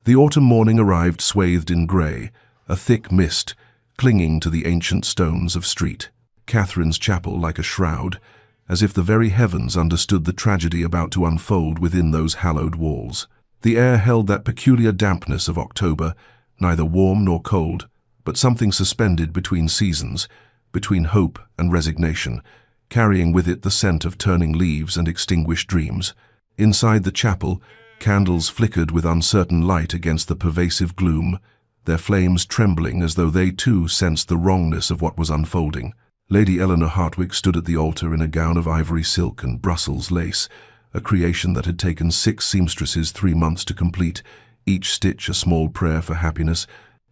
The autumn morning arrived swathed in grey, a thick mist, clinging to the ancient stones of Street Catherine's chapel like a shroud, as if the very heavens understood the tragedy about to unfold within those hallowed walls. The air held that peculiar dampness of October, neither warm nor cold, but something suspended between seasons, between hope and resignation, carrying with it the scent of turning leaves and extinguished dreams. Inside the chapel, candles flickered with uncertain light against the pervasive gloom, their flames trembling as though they too sensed the wrongness of what was unfolding. Lady Eleanor Hartwig stood at the altar in a gown of ivory silk and Brussels lace, a creation that had taken 6 seamstresses 3 months to complete, each stitch a small prayer for happiness,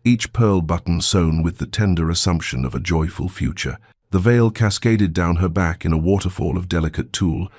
each pearl button sewn with the tender assumption of a joyful future. The veil cascaded down her back in a waterfall of delicate tulle,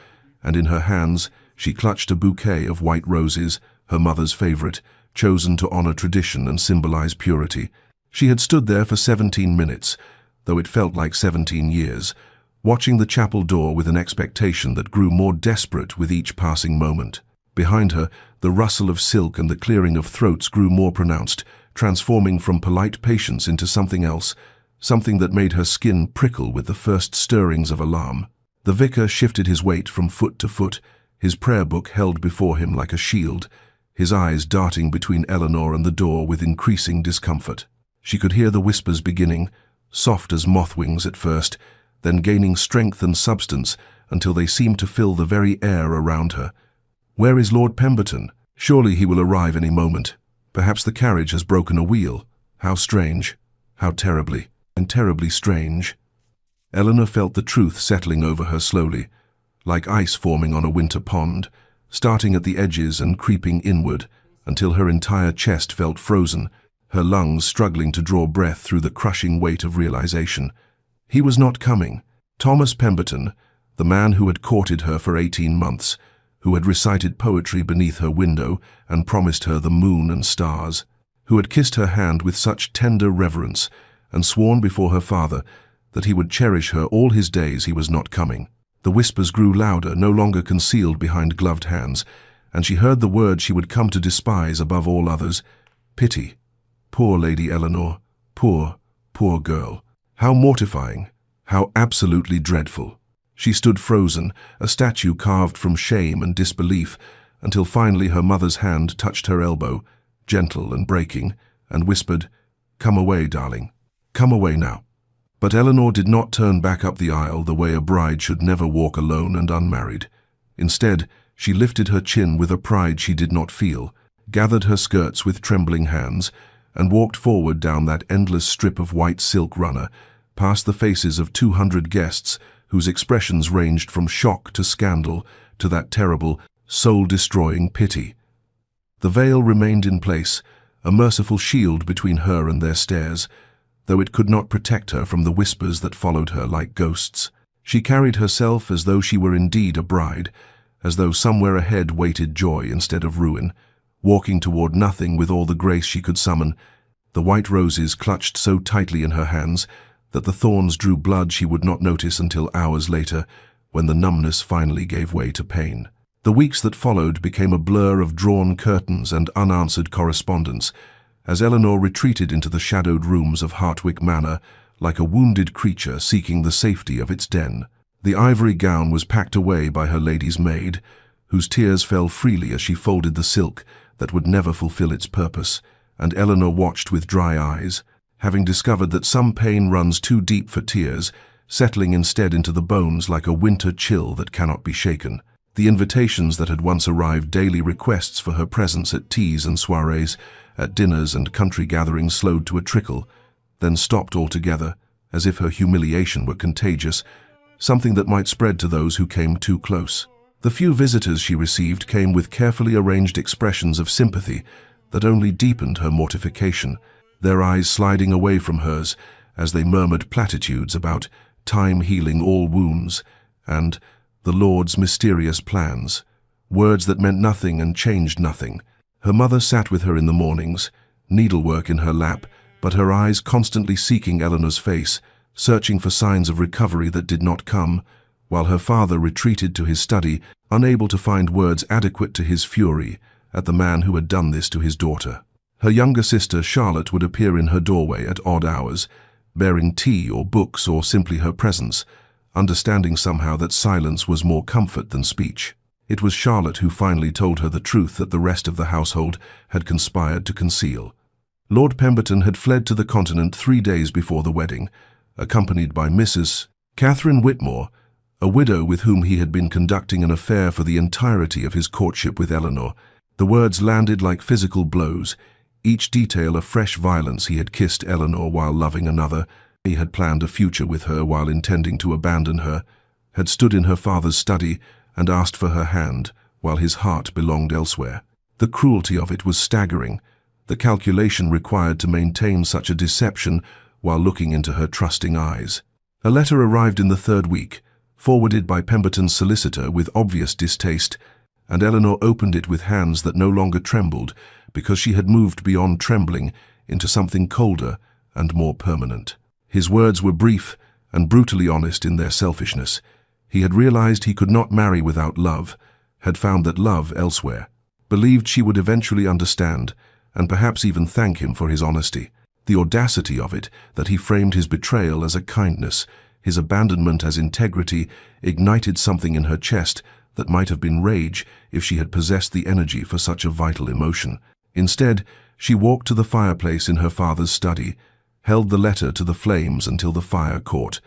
and in her hands she clutched a bouquet of white roses, her mother's favorite, chosen to honor tradition and symbolize purity. She had stood there for 17 minutes, though it felt like 17 years, watching the chapel door with an expectation that grew more desperate with each passing moment. Behind her, the rustle of silk and the clearing of throats grew more pronounced, transforming from polite patience into something else, something that made her skin prickle with the first stirrings of alarm. The vicar shifted his weight from foot to foot, his prayer book held before him like a shield, his eyes darting between Eleanor and the door with increasing discomfort. She could hear the whispers beginning, soft as moth wings at first, then gaining strength and substance until they seemed to fill the very air around her. Where is Lord Pemberton? Surely he will arrive any moment. Perhaps the carriage has broken a wheel. How strange, how terribly, and terribly strange. Eleanor felt the truth settling over her slowly, like ice forming on a winter pond, starting at the edges and creeping inward until her entire chest felt frozen, her lungs struggling to draw breath through the crushing weight of realization. He was not coming. Thomas Pemberton, the man who had courted her for 18 months, who had recited poetry beneath her window and promised her the moon and stars, who had kissed her hand with such tender reverence and sworn before her father that he would cherish her all his days, he was not coming. The whispers grew louder, no longer concealed behind gloved hands, and she heard the word she would come to despise above all others: pity. Poor Lady Eleanor, poor, poor girl. How mortifying, how absolutely dreadful. She stood frozen, a statue carved from shame and disbelief, until finally her mother's hand touched her elbow, gentle and breaking, and whispered, "Come away, darling. Come away now." But Eleanor did not turn back up the aisle the way a bride should never walk alone and unmarried. Instead, she lifted her chin with a pride she did not feel, gathered her skirts with trembling hands, and walked forward down that endless strip of white silk runner, past the faces of 200 guests whose expressions ranged from shock to scandal to that terrible, soul-destroying pity. The veil remained in place, a merciful shield between her and their stares, though it could not protect her from the whispers that followed her like ghosts. She carried herself as though she were indeed a bride, as though somewhere ahead waited joy instead of ruin, walking toward nothing with all the grace she could summon, the white roses clutched so tightly in her hands that the thorns drew blood she would not notice until hours later, when the numbness finally gave way to pain. The weeks that followed became a blur of drawn curtains and unanswered correspondence, as Eleanor retreated into the shadowed rooms of Hartwig Manor like a wounded creature seeking the safety of its den. The ivory gown was packed away by her lady's maid, whose tears fell freely as she folded the silk that would never fulfill its purpose, and Eleanor watched with dry eyes, having discovered that some pain runs too deep for tears, settling instead into the bones like a winter chill that cannot be shaken. The invitations that had once arrived, daily requests for her presence at teas and soirees, at dinners and country gatherings, slowed to a trickle, then stopped altogether, as if her humiliation were contagious, something that might spread to those who came too close. The few visitors she received came with carefully arranged expressions of sympathy that only deepened her mortification, their eyes sliding away from hers as they murmured platitudes about time healing all wounds and the Lord's mysterious plans, words that meant nothing and changed nothing. Her mother sat with her in the mornings, needlework in her lap, but her eyes constantly seeking Eleanor's face, searching for signs of recovery that did not come, while her father retreated to his study, unable to find words adequate to his fury at the man who had done this to his daughter. Her younger sister, Charlotte, would appear in her doorway at odd hours, bearing tea or books or simply her presence, understanding somehow that silence was more comfort than speech. It was Charlotte who finally told her the truth that the rest of the household had conspired to conceal. Lord Pemberton had fled to the continent 3 days before the wedding, accompanied by Mrs. Catherine Whitmore, a widow with whom he had been conducting an affair for the entirety of his courtship with Eleanor. The words landed like physical blows, each detail a fresh violence. He had kissed Eleanor while loving another, he had planned a future with her while intending to abandon her, had stood in her father's study and asked for her hand while his heart belonged elsewhere. The cruelty of it was staggering, the calculation required to maintain such a deception while looking into her trusting eyes. A letter arrived in the 3rd week, forwarded by Pemberton's solicitor with obvious distaste, and Eleanor opened it with hands that no longer trembled because she had moved beyond trembling into something colder and more permanent. His words were brief and brutally honest in their selfishness. He had realized he could not marry without love, had found that love elsewhere, believed she would eventually understand, and perhaps even thank him for his honesty. The audacity of it, that he framed his betrayal as a kindness, his abandonment as integrity, ignited something in her chest that might have been rage if she had possessed the energy for such a vital emotion. Instead, she walked to the fireplace in her father's study, held the letter to the flames until the fire caught,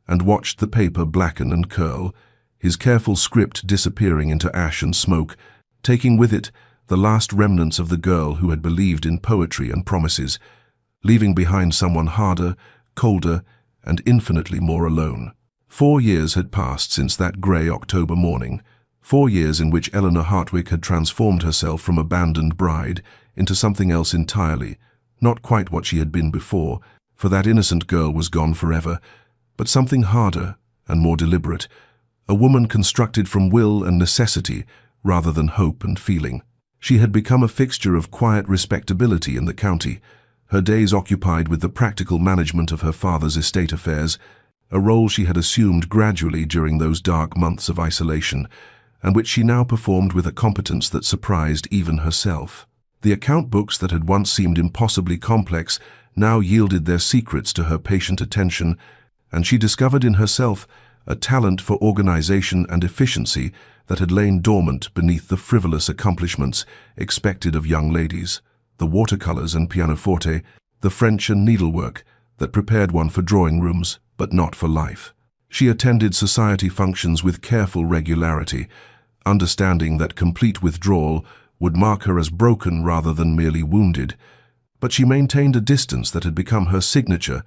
and watched the paper blacken and curl, his careful script disappearing into ash and smoke, taking with it the last remnants of the girl who had believed in poetry and promises, leaving behind someone harder, colder, and infinitely more alone. 4 years had passed since that grey October morning, 4 years in which Eleanor Hartwick had transformed herself from abandoned bride into something else entirely, not quite what she had been before, for that innocent girl was gone forever, but something harder and more deliberate, a woman constructed from will and necessity rather than hope and feeling. She had become a fixture of quiet respectability in the county, her days occupied with the practical management of her father's estate affairs, a role she had assumed gradually during those dark months of isolation, and which she now performed with a competence that surprised even herself. The account books that had once seemed impossibly complex now yielded their secrets to her patient attention, and she discovered in herself a talent for organization and efficiency that had lain dormant beneath the frivolous accomplishments expected of young ladies, the watercolors and pianoforte, the French and needlework that prepared one for drawing rooms, but not for life. She attended society functions with careful regularity, understanding that complete withdrawal would mark her as broken rather than merely wounded, but she maintained a distance that had become her signature,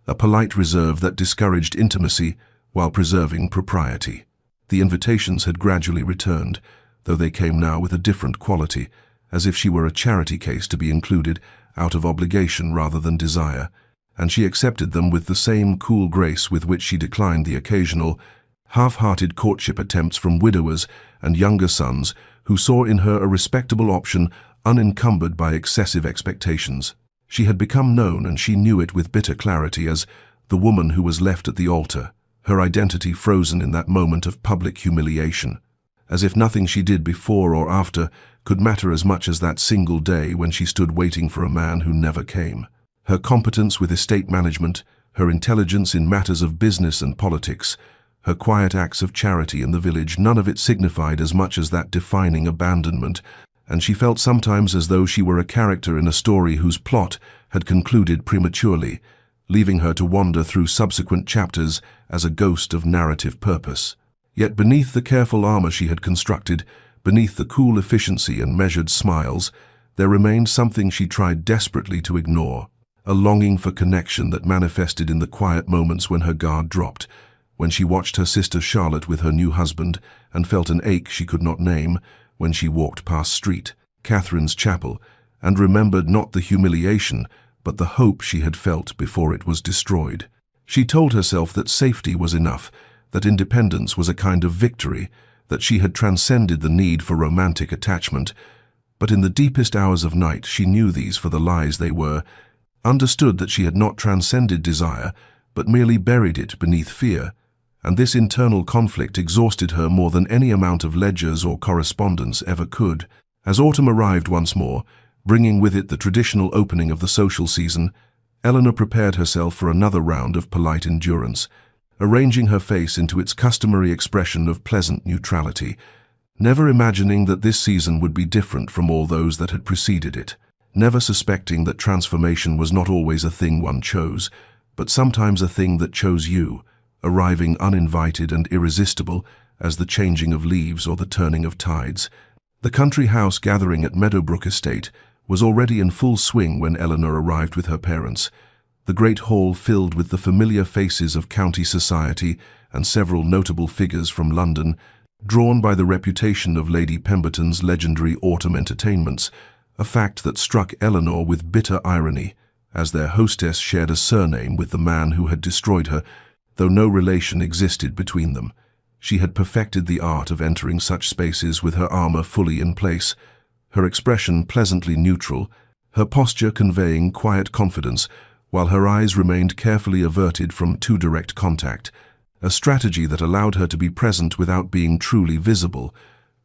a polite reserve that discouraged intimacy while preserving propriety. The invitations had gradually returned, though they came now with a different quality, as if she were a charity case to be included out of obligation rather than desire, and she accepted them with the same cool grace with which she declined the occasional, half-hearted courtship attempts from widowers and younger sons who saw in her a respectable option unencumbered by excessive expectations. She had become known, and she knew it with bitter clarity, as the woman who was left at the altar, her identity frozen in that moment of public humiliation, as if nothing she did before or after could matter as much as that single day when she stood waiting for a man who never came. Her competence with estate management, her intelligence in matters of business and politics, her quiet acts of charity in the village, none of it signified as much as that defining abandonment, and she felt sometimes as though she were a character in a story whose plot had concluded prematurely, leaving her to wander through subsequent chapters as a ghost of narrative purpose. Yet beneath the careful armor she had constructed, beneath the cool efficiency and measured smiles, there remained something she tried desperately to ignore, a longing for connection that manifested in the quiet moments when her guard dropped, when she watched her sister Charlotte with her new husband and felt an ache she could not name, when she walked past Street, Catherine's chapel, and remembered not the humiliation, but the hope she had felt before it was destroyed. She told herself that safety was enough, that independence was a kind of victory, that she had transcended the need for romantic attachment. But in the deepest hours of night she knew these for the lies they were, understood that she had not transcended desire, but merely buried it beneath fear, and this internal conflict exhausted her more than any amount of ledgers or correspondence ever could. As autumn arrived once more, Bringing with it the traditional opening of the social season, Eleanor prepared herself for another round of polite endurance, arranging her face into its customary expression of pleasant neutrality, never imagining that this season would be different from all those that had preceded it, never suspecting that transformation was not always a thing one chose, but sometimes a thing that chose you, arriving uninvited and irresistible as the changing of leaves or the turning of tides. The country house gathering at Meadowbrook Estate was already in full swing when Eleanor arrived with her parents, the great hall filled with the familiar faces of county society and several notable figures from London, drawn by the reputation of Lady Pemberton's legendary autumn entertainments, a fact that struck Eleanor with bitter irony, as their hostess shared a surname with the man who had destroyed her, though no relation existed between them. She had perfected the art of entering such spaces with her armor fully in place, her expression pleasantly neutral, her posture conveying quiet confidence, while her eyes remained carefully averted from too direct contact, a strategy that allowed her to be present without being truly visible,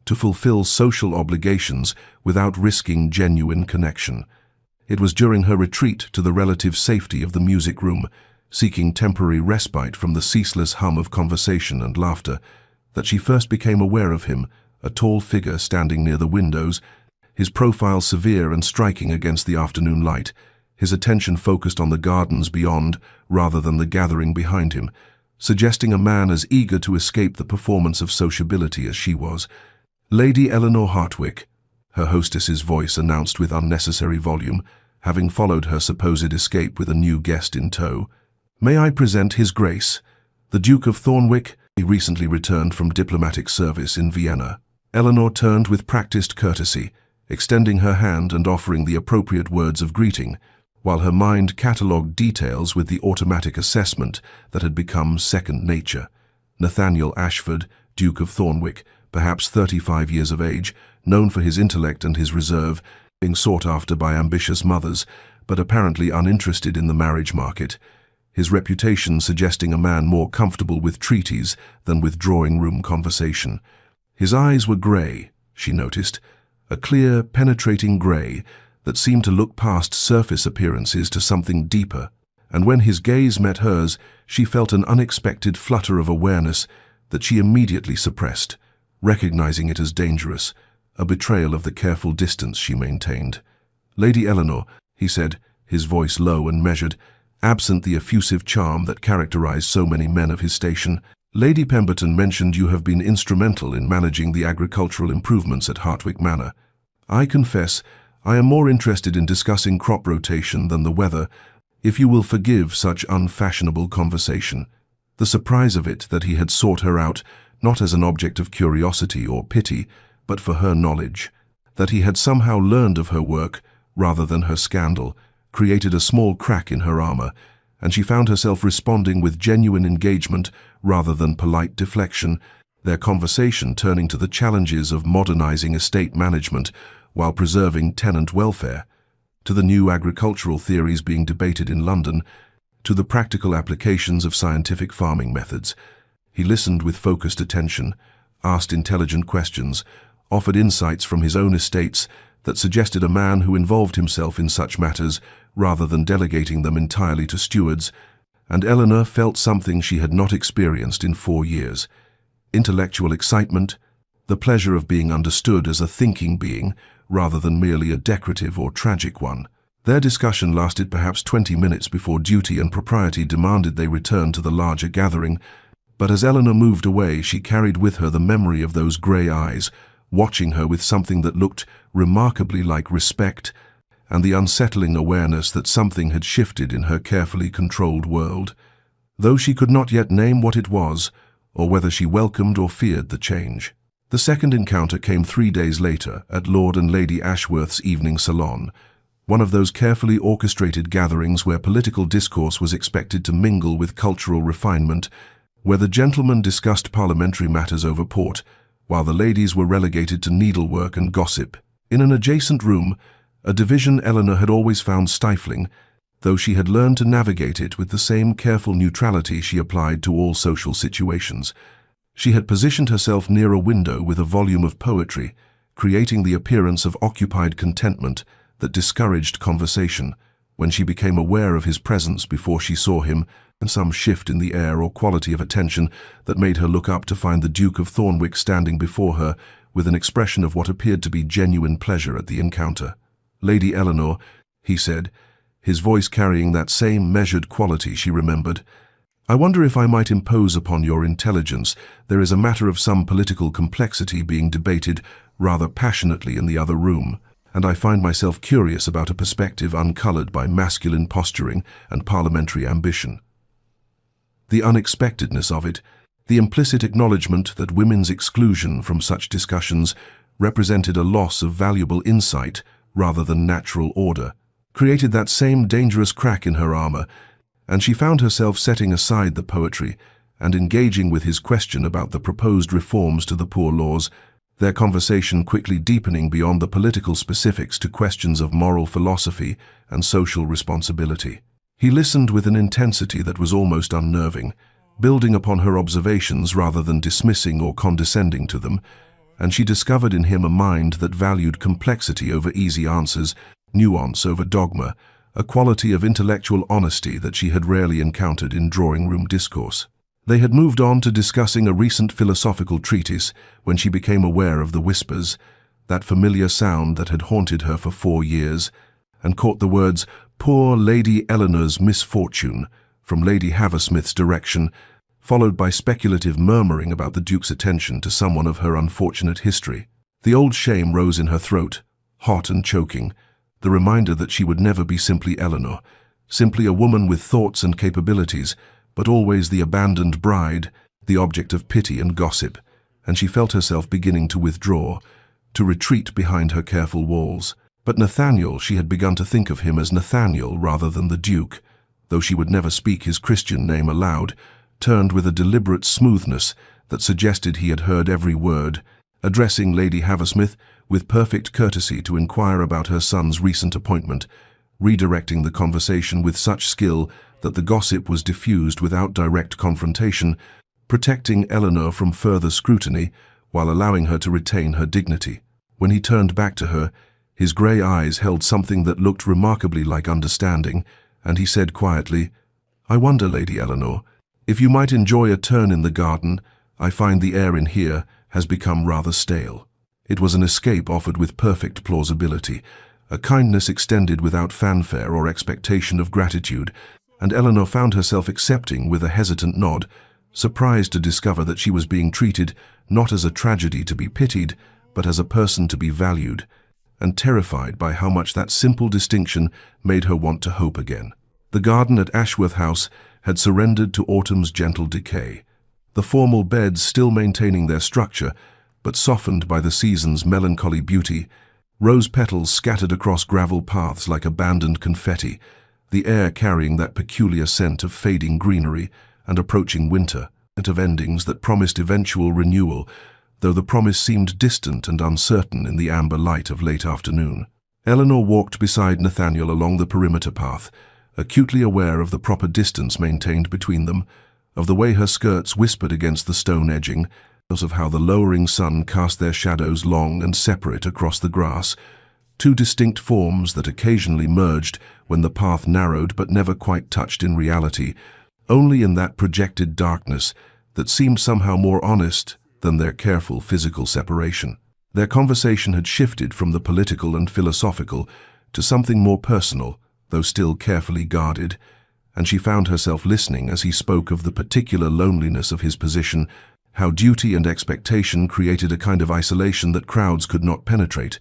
to fulfill social obligations without risking genuine connection. It was during her retreat to the relative safety of the music room, seeking temporary respite from the ceaseless hum of conversation and laughter, that she first became aware of him, a tall figure standing near the windows, his profile severe and striking against the afternoon light, his attention focused on the gardens beyond rather than the gathering behind him, suggesting a man as eager to escape the performance of sociability as she was. Lady Eleanor Hartwick, her hostess's voice announced with unnecessary volume, having followed her supposed escape with a new guest in tow. May I present His Grace, the Duke of Thornwick? He recently returned from diplomatic service in Vienna. Eleanor turned with practiced courtesy, extending her hand and offering the appropriate words of greeting, while her mind catalogued details with the automatic assessment that had become second nature. Nathaniel Ashford, Duke of Thornwick, perhaps 35 years of age, known for his intellect and his reserve, being sought after by ambitious mothers, but apparently uninterested in the marriage market, his reputation suggesting a man more comfortable with treaties than with drawing-room conversation. His eyes were grey, she noticed, a clear, penetrating grey that seemed to look past surface appearances to something deeper, and when his gaze met hers, she felt an unexpected flutter of awareness that she immediately suppressed, recognizing it as dangerous, a betrayal of the careful distance she maintained. "Lady Eleanor," he said, his voice low and measured, absent the effusive charm that characterized so many men of his station, "Lady Pemberton mentioned you have been instrumental in managing the agricultural improvements at Hartwick Manor. I confess, I am more interested in discussing crop rotation than the weather, if you will forgive such unfashionable conversation." The surprise of it that he had sought her out, not as an object of curiosity or pity, but for her knowledge, that he had somehow learned of her work rather than her scandal, created a small crack in her armor, and she found herself responding with genuine engagement rather than polite deflection, their conversation turning to the challenges of modernizing estate management while preserving tenant welfare, to the new agricultural theories being debated in London, to the practical applications of scientific farming methods. He listened with focused attention, asked intelligent questions, offered insights from his own estates that suggested a man who involved himself in such matters rather than delegating them entirely to stewards, and Eleanor felt something she had not experienced in 4 years. Intellectual excitement, the pleasure of being understood as a thinking being rather than merely a decorative or tragic one. Their discussion lasted perhaps 20 minutes before duty and propriety demanded they return to the larger gathering, but as Eleanor moved away, she carried with her the memory of those grey eyes, watching her with something that looked remarkably like respect, and the unsettling awareness that something had shifted in her carefully controlled world, though she could not yet name what it was, or whether she welcomed or feared the change. The second encounter came 3 days later at Lord and Lady Ashworth's evening salon, one of those carefully orchestrated gatherings where political discourse was expected to mingle with cultural refinement, where the gentlemen discussed parliamentary matters over port, while the ladies were relegated to needlework and gossip. In an adjacent room, a division Eleanor had always found stifling, though she had learned to navigate it with the same careful neutrality she applied to all social situations. She had positioned herself near a window with a volume of poetry, creating the appearance of occupied contentment that discouraged conversation. When she became aware of his presence before she saw him, and some shift in the air or quality of attention that made her look up to find the Duke of Thornwick standing before her with an expression of what appeared to be genuine pleasure at the encounter. "Lady Eleanor," he said, his voice carrying that same measured quality she remembered, "I wonder if I might impose upon your intelligence. There is a matter of some political complexity being debated rather passionately in the other room, and I find myself curious about a perspective uncolored by masculine posturing and parliamentary ambition. The unexpectedness of it, the implicit acknowledgement that women's exclusion from such discussions represented a loss of valuable insight rather than natural order, created that same dangerous crack in her armor, and she found herself setting aside the poetry and engaging with his question about the proposed reforms to the poor laws, their conversation quickly deepening beyond the political specifics to questions of moral philosophy and social responsibility. He listened with an intensity that was almost unnerving, building upon her observations rather than dismissing or condescending to them, and she discovered in him a mind that valued complexity over easy answers, nuance over dogma, a quality of intellectual honesty that she had rarely encountered in drawing-room discourse. They had moved on to discussing a recent philosophical treatise when she became aware of the whispers, that familiar sound that had haunted her for 4 years, and caught the words, "Poor Lady Eleanor's misfortune," from Lady Haversmith's direction, followed by speculative murmuring about the Duke's attention to someone of her unfortunate history. The old shame rose in her throat, hot and choking, the reminder that she would never be simply Eleanor, simply a woman with thoughts and capabilities, but always the abandoned bride, the object of pity and gossip, and she felt herself beginning to withdraw, to retreat behind her careful walls. But Nathaniel, she had begun to think of him as Nathaniel rather than the Duke, though she would never speak his Christian name aloud, turned with a deliberate smoothness that suggested he had heard every word, addressing Lady Haversmith with perfect courtesy to inquire about her son's recent appointment, redirecting the conversation with such skill that the gossip was diffused without direct confrontation, protecting Eleanor from further scrutiny while allowing her to retain her dignity. When he turned back to her, his grey eyes held something that looked remarkably like understanding, and he said quietly, "I wonder, Lady Eleanor, if you might enjoy a turn in the garden. I find the air in here has become rather stale." It was an escape offered with perfect plausibility, a kindness extended without fanfare or expectation of gratitude, and Eleanor found herself accepting with a hesitant nod, surprised to discover that she was being treated not as a tragedy to be pitied, but as a person to be valued, and terrified by how much that simple distinction made her want to hope again. The garden at Ashworth House had surrendered to autumn's gentle decay, the formal beds still maintaining their structure, but softened by the season's melancholy beauty, rose petals scattered across gravel paths like abandoned confetti, the air carrying that peculiar scent of fading greenery and approaching winter, and of endings that promised eventual renewal, though the promise seemed distant and uncertain in the amber light of late afternoon. Eleanor walked beside Nathaniel along the perimeter path, acutely aware of the proper distance maintained between them, of the way her skirts whispered against the stone edging, of how the lowering sun cast their shadows long and separate across the grass, two distinct forms that occasionally merged when the path narrowed but never quite touched in reality, only in that projected darkness that seemed somehow more honest than their careful physical separation. Their conversation had shifted from the political and philosophical to something more personal, though still carefully guarded, and she found herself listening as he spoke of the particular loneliness of his position, how duty and expectation created a kind of isolation that crowds could not penetrate,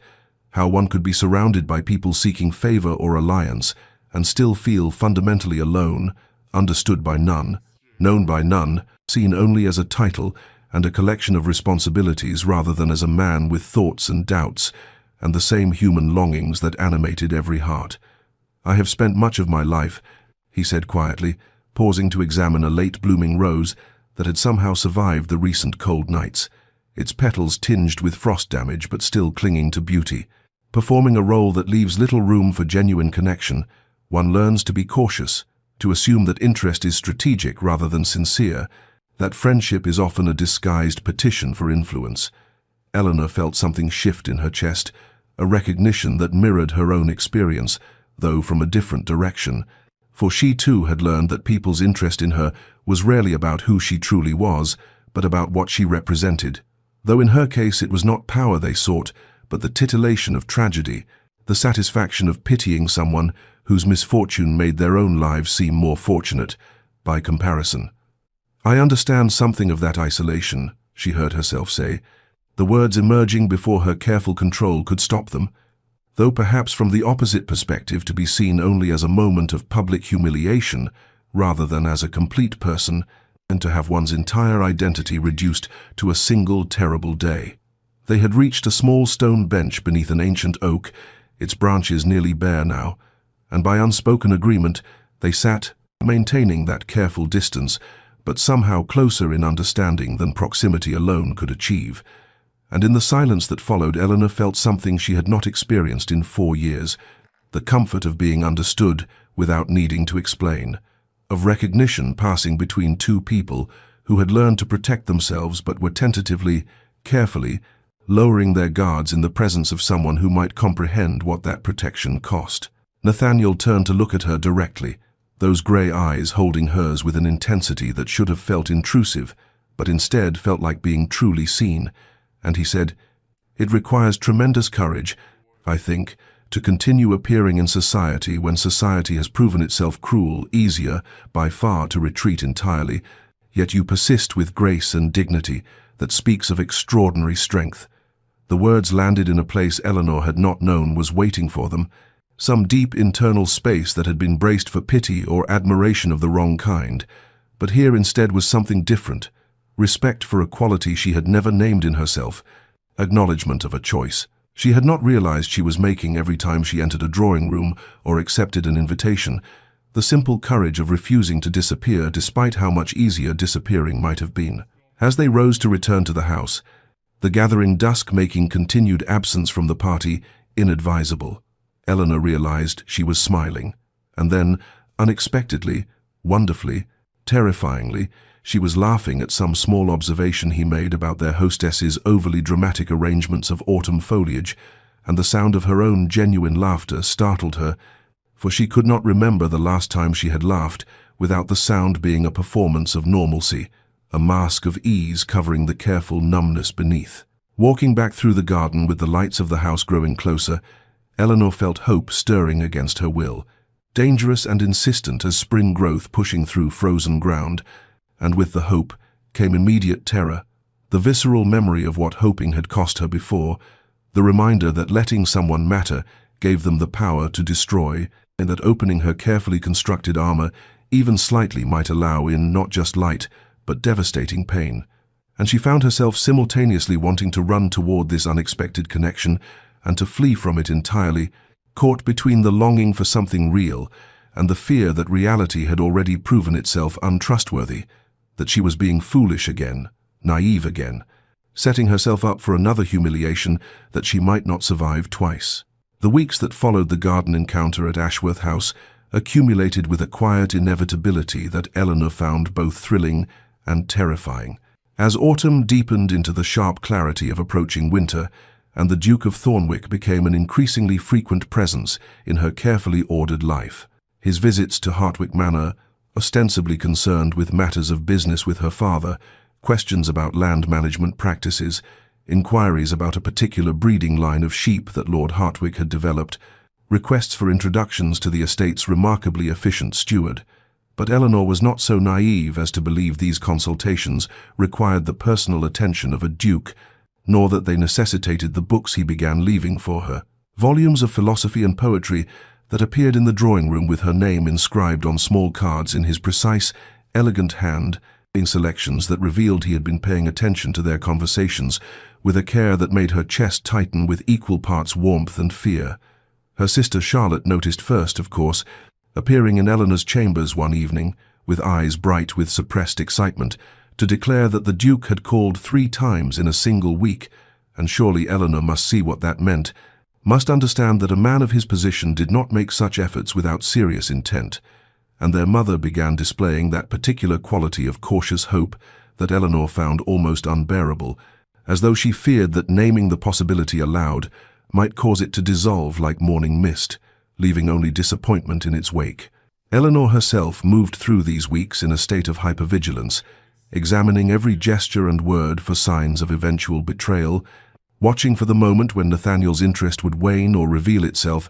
how one could be surrounded by people seeking favor or alliance and still feel fundamentally alone, understood by none, known by none, seen only as a title and a collection of responsibilities rather than as a man with thoughts and doubts and the same human longings that animated every heart. "I have spent much of my life," he said quietly, pausing to examine a late-blooming rose that had somehow survived the recent cold nights, its petals tinged with frost damage but still clinging to beauty. Performing a role that leaves little room for genuine connection, one learns to be cautious, to assume that interest is strategic rather than sincere, that friendship is often a disguised petition for influence. Eleanor felt something shift in her chest, a recognition that mirrored her own experience, though from a different direction. For she too had learned that people's interest in her was rarely about who she truly was, but about what she represented. Though in her case it was not power they sought, but the titillation of tragedy, the satisfaction of pitying someone whose misfortune made their own lives seem more fortunate, by comparison. "I understand something of that isolation," she heard herself say. The words emerging before her careful control could stop them, though perhaps from the opposite perspective, to be seen only as a moment of public humiliation rather than as a complete person, and to have one's entire identity reduced to a single terrible day. They had reached a small stone bench beneath an ancient oak, its branches nearly bare now, and by unspoken agreement they sat, maintaining that careful distance, but somehow closer in understanding than proximity alone could achieve. And in the silence that followed, Eleanor felt something she had not experienced in 4 years, the comfort of being understood without needing to explain, of recognition passing between two people who had learned to protect themselves but were tentatively, carefully, lowering their guards in the presence of someone who might comprehend what that protection cost. Nathaniel turned to look at her directly, those grey eyes holding hers with an intensity that should have felt intrusive, but instead felt like being truly seen. And he said, "It requires tremendous courage, I think, to continue appearing in society when society has proven itself cruel, easier, by far, to retreat entirely, yet you persist with grace and dignity that speaks of extraordinary strength." The words landed in a place Eleanor had not known was waiting for them, some deep internal space that had been braced for pity or admiration of the wrong kind. But here instead was something different. Respect for a quality she had never named in herself, acknowledgement of a choice she had not realized she was making every time she entered a drawing room or accepted an invitation, the simple courage of refusing to disappear despite how much easier disappearing might have been. As they rose to return to the house, the gathering dusk making continued absence from the party inadvisable, Eleanor realized she was smiling, and then, unexpectedly, wonderfully, terrifyingly, she was laughing at some small observation he made about their hostess's overly dramatic arrangements of autumn foliage, and the sound of her own genuine laughter startled her, for she could not remember the last time she had laughed without the sound being a performance of normalcy, a mask of ease covering the careful numbness beneath. Walking back through the garden with the lights of the house growing closer, Eleanor felt hope stirring against her will, dangerous and insistent as spring growth pushing through frozen ground. And with the hope came immediate terror, the visceral memory of what hoping had cost her before, the reminder that letting someone matter gave them the power to destroy, and that opening her carefully constructed armor even slightly might allow in not just light, but devastating pain. And she found herself simultaneously wanting to run toward this unexpected connection and to flee from it entirely, caught between the longing for something real and the fear that reality had already proven itself untrustworthy, that she was being foolish again, naive again, setting herself up for another humiliation that she might not survive twice. The weeks that followed the garden encounter at Ashworth House accumulated with a quiet inevitability that Eleanor found both thrilling and terrifying. As autumn deepened into the sharp clarity of approaching winter, and the Duke of Thornwick became an increasingly frequent presence in her carefully ordered life, his visits to Hartwick Manor, ostensibly concerned with matters of business with her father, questions about land management practices, inquiries about a particular breeding line of sheep that Lord Hartwick had developed, requests for introductions to the estate's remarkably efficient steward. But Eleanor was not so naive as to believe these consultations required the personal attention of a duke, nor that they necessitated the books he began leaving for her. Volumes of philosophy and poetry that appeared in the drawing room with her name inscribed on small cards in his precise, elegant hand, in selections that revealed he had been paying attention to their conversations with a care that made her chest tighten with equal parts warmth and fear. Her sister Charlotte noticed first, of course, appearing in Eleanor's chambers one evening, with eyes bright with suppressed excitement, to declare that the Duke had called 3 times in a single week, and surely Eleanor must see what that meant, must understand that a man of his position did not make such efforts without serious intent, and their mother began displaying that particular quality of cautious hope that Eleanor found almost unbearable, as though she feared that naming the possibility aloud might cause it to dissolve like morning mist, leaving only disappointment in its wake. Eleanor herself moved through these weeks in a state of hypervigilance, examining every gesture and word for signs of eventual betrayal, watching for the moment when Nathaniel's interest would wane or reveal itself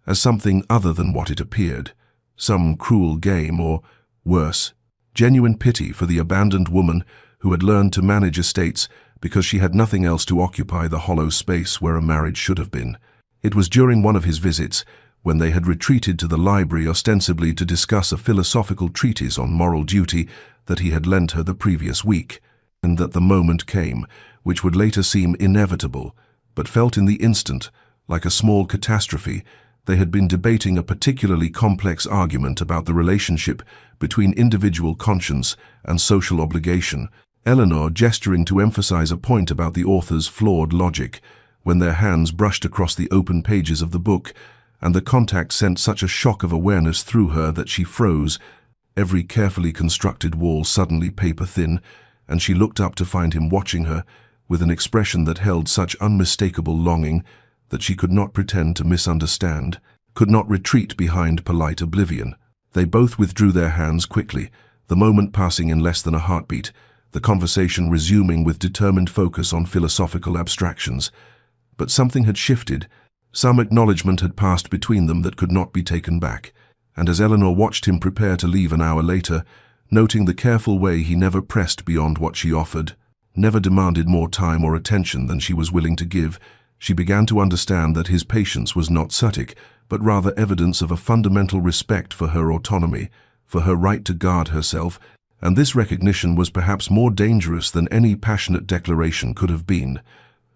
as something other than what it appeared, some cruel game or, worse, genuine pity for the abandoned woman who had learned to manage estates because she had nothing else to occupy the hollow space where a marriage should have been. It was during one of his visits, when they had retreated to the library ostensibly to discuss a philosophical treatise on moral duty that he had lent her the previous week, and that the moment came, which would later seem inevitable, but felt in the instant like a small catastrophe. They had been debating a particularly complex argument about the relationship between individual conscience and social obligation, Eleanor gesturing to emphasize a point about the author's flawed logic, when their hands brushed across the open pages of the book, and the contact sent such a shock of awareness through her that she froze, every carefully constructed wall suddenly paper-thin, and she looked up to find him watching her, with an expression that held such unmistakable longing that she could not pretend to misunderstand, could not retreat behind polite oblivion. They both withdrew their hands quickly, the moment passing in less than a heartbeat, the conversation resuming with determined focus on philosophical abstractions. But something had shifted. Some acknowledgement had passed between them that could not be taken back, and as Eleanor watched him prepare to leave an hour later, noting the careful way he never pressed beyond what she offered, never demanded more time or attention than she was willing to give, she began to understand that his patience was not static, but rather evidence of a fundamental respect for her autonomy, for her right to guard herself, and this recognition was perhaps more dangerous than any passionate declaration could have been,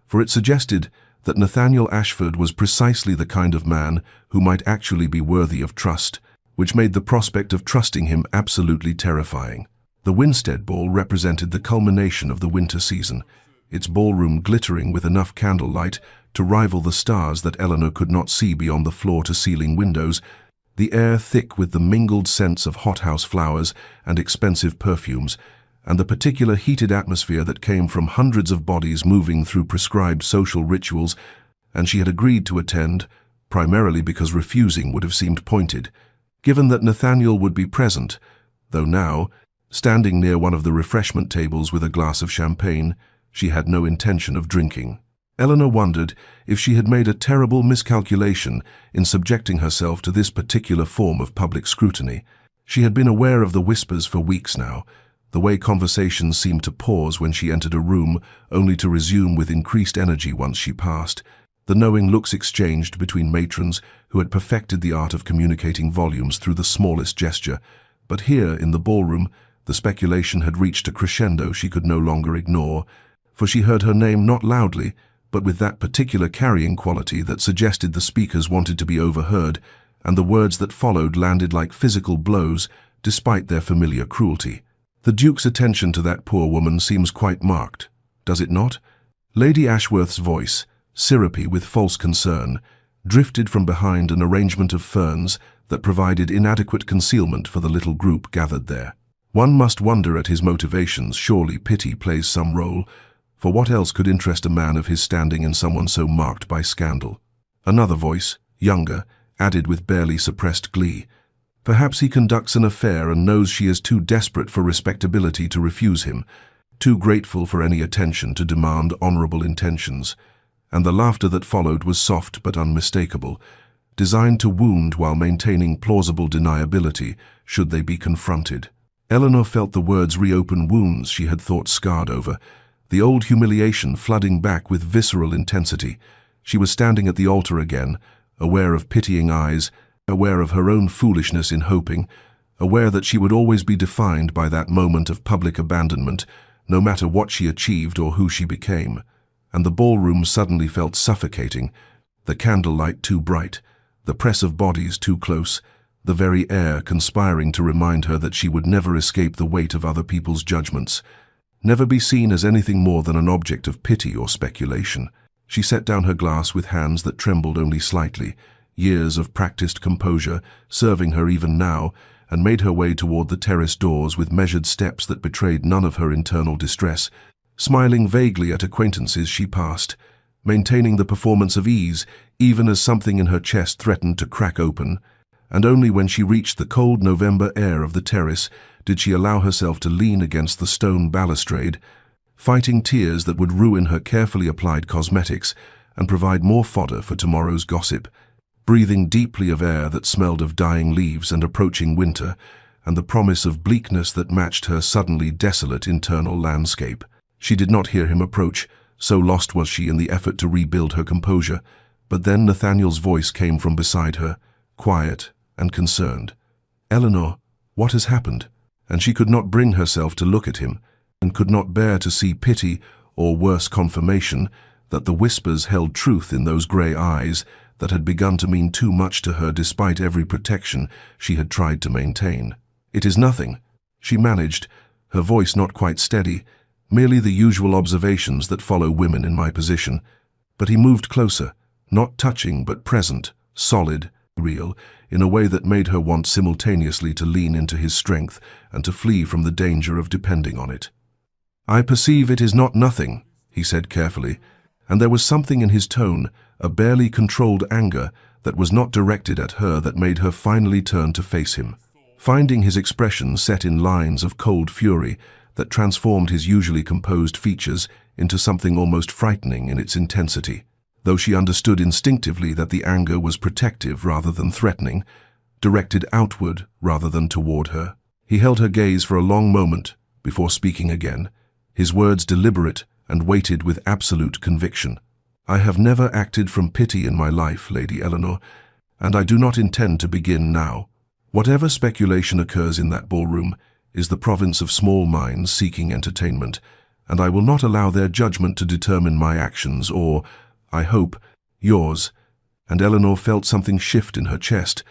for it suggested that Nathaniel Ashford was precisely the kind of man who might actually be worthy of trust, which made the prospect of trusting him absolutely terrifying. The Winstead Ball represented the culmination of the winter season, its ballroom glittering with enough candlelight to rival the stars that Eleanor could not see beyond the floor-to-ceiling windows, the air thick with the mingled scents of hothouse flowers and expensive perfumes, and the particular heated atmosphere that came from hundreds of bodies moving through prescribed social rituals, and she had agreed to attend, primarily because refusing would have seemed pointed, given that Nathaniel would be present, though now, standing near one of the refreshment tables with a glass of champagne, she had no intention of drinking. Eleanor wondered if she had made a terrible miscalculation in subjecting herself to this particular form of public scrutiny. She had been aware of the whispers for weeks now, the way conversations seemed to pause when she entered a room, only to resume with increased energy once she passed, the knowing looks exchanged between matrons who had perfected the art of communicating volumes through the smallest gesture. But here, in the ballroom, the speculation had reached a crescendo she could no longer ignore, for she heard her name not loudly, but with that particular carrying quality that suggested the speakers wanted to be overheard, and the words that followed landed like physical blows, despite their familiar cruelty. "The Duke's attention to that poor woman seems quite marked, does it not?" Lady Ashworth's voice, syrupy with false concern, drifted from behind an arrangement of ferns that provided inadequate concealment for the little group gathered there. One must wonder at his motivations. Surely pity plays some role, for what else could interest a man of his standing in someone so marked by scandal? Another voice, younger, added with barely suppressed glee, "Perhaps he conducts an affair and knows she is too desperate for respectability to refuse him, too grateful for any attention to demand honorable intentions." And the laughter that followed was soft but unmistakable, designed to wound while maintaining plausible deniability should they be confronted. Eleanor felt the words reopen wounds she had thought scarred over, the old humiliation flooding back with visceral intensity. She was standing at the altar again, aware of pitying eyes, aware of her own foolishness in hoping, aware that she would always be defined by that moment of public abandonment, no matter what she achieved or who she became. And the ballroom suddenly felt suffocating, the candlelight too bright, the press of bodies too close, the very air conspiring to remind her that she would never escape the weight of other people's judgments, never be seen as anything more than an object of pity or speculation. She set down her glass with hands that trembled only slightly, years of practiced composure serving her even now, and made her way toward the terrace doors with measured steps that betrayed none of her internal distress, smiling vaguely at acquaintances she passed, maintaining the performance of ease even as something in her chest threatened to crack open, and only when she reached the cold November air of the terrace did she allow herself to lean against the stone balustrade, fighting tears that would ruin her carefully applied cosmetics and provide more fodder for tomorrow's gossip, breathing deeply of air that smelled of dying leaves and approaching winter, and the promise of bleakness that matched her suddenly desolate internal landscape. She did not hear him approach, so lost was she in the effort to rebuild her composure, but then Nathaniel's voice came from beside her, quiet and concerned. "Eleanor, what has happened?" And she could not bring herself to look at him, and could not bear to see pity, or worse confirmation, that the whispers held truth in those grey eyes that had begun to mean too much to her despite every protection she had tried to maintain. "It is nothing," she managed, her voice not quite steady, merely the usual observations that follow women in my position. But he moved closer, not touching but present, solid, real, in a way that made her want simultaneously to lean into his strength and to flee from the danger of depending on it. "I perceive it is not nothing," he said carefully, and there was something in his tone, a barely controlled anger that was not directed at her, that made her finally turn to face him, finding his expression set in lines of cold fury that transformed his usually composed features into something almost frightening in its intensity. Though she understood instinctively that the anger was protective rather than threatening, directed outward rather than toward her. He held her gaze for a long moment before speaking again, his words deliberate and weighted with absolute conviction. "I have never acted from pity in my life, Lady Eleanor, and I do not intend to begin now. Whatever speculation occurs in that ballroom is the province of small minds seeking entertainment, and I will not allow their judgment to determine my actions or, I hope, yours." And Eleanor felt something shift in her chest,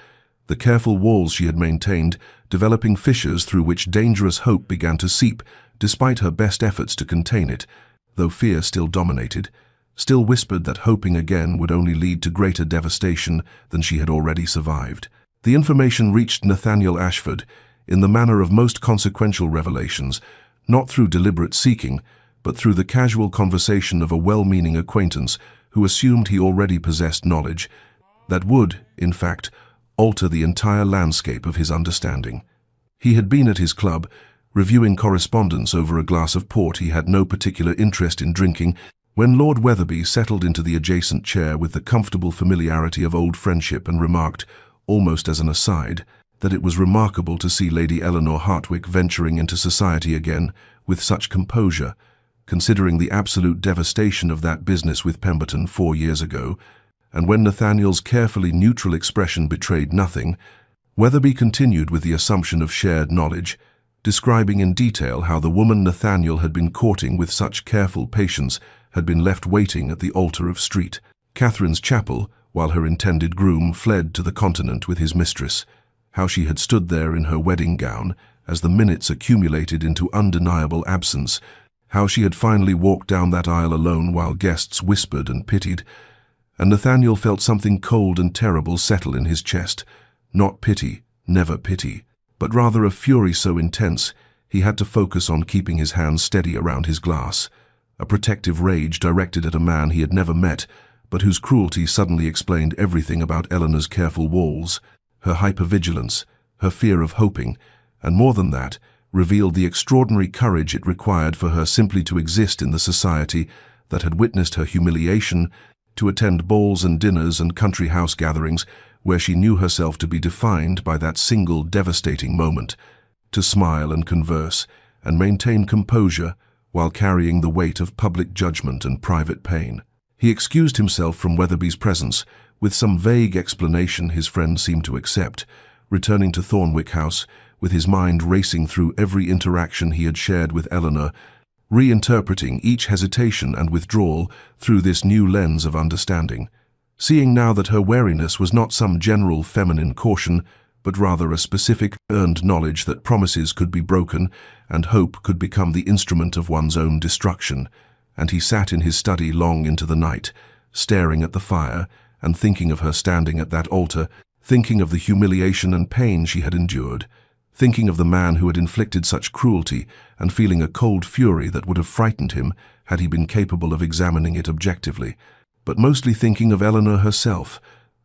the careful walls she had maintained developing fissures through which dangerous hope began to seep, despite her best efforts to contain it, though fear still dominated, still whispered that hoping again would only lead to greater devastation than she had already survived. The information reached Nathaniel Ashford in the manner of most consequential revelations, not through deliberate seeking, but through the casual conversation of a well-meaning acquaintance who assumed he already possessed knowledge that would, in fact, alter the entire landscape of his understanding. He had been at his club, reviewing correspondence over a glass of port he had no particular interest in drinking, when Lord Wetherby settled into the adjacent chair with the comfortable familiarity of old friendship and remarked, almost as an aside, that it was remarkable to see Lady Eleanor Hartwick venturing into society again with such composure, considering the absolute devastation of that business with Pemberton 4 years ago, and when Nathaniel's carefully neutral expression betrayed nothing, Wetherby continued with the assumption of shared knowledge, describing in detail how the woman Nathaniel had been courting with such careful patience had been left waiting at the altar of St. Catherine's Chapel while her intended groom fled to the continent with his mistress, how she had stood there in her wedding gown as the minutes accumulated into undeniable absence, how she had finally walked down that aisle alone while guests whispered and pitied, and Nathaniel felt something cold and terrible settle in his chest, not pity, never pity, but rather a fury so intense he had to focus on keeping his hands steady around his glass, a protective rage directed at a man he had never met, but whose cruelty suddenly explained everything about Eleanor's careful walls, her hypervigilance, her fear of hoping, and more than that, revealed the extraordinary courage it required for her simply to exist in the society that had witnessed her humiliation, to attend balls and dinners and country house gatherings where she knew herself to be defined by that single devastating moment, to smile and converse and maintain composure while carrying the weight of public judgment and private pain. He excused himself from Wetherby's presence with some vague explanation his friend seemed to accept, returning to Thornwick House with his mind racing through every interaction he had shared with Eleanor, reinterpreting each hesitation and withdrawal through this new lens of understanding, seeing now that her wariness was not some general feminine caution, but rather a specific, earned knowledge that promises could be broken and hope could become the instrument of one's own destruction. And he sat in his study long into the night, staring at the fire and thinking of her standing at that altar, thinking of the humiliation and pain she had endured, thinking of the man who had inflicted such cruelty and feeling a cold fury that would have frightened him had he been capable of examining it objectively, but mostly thinking of Eleanor herself,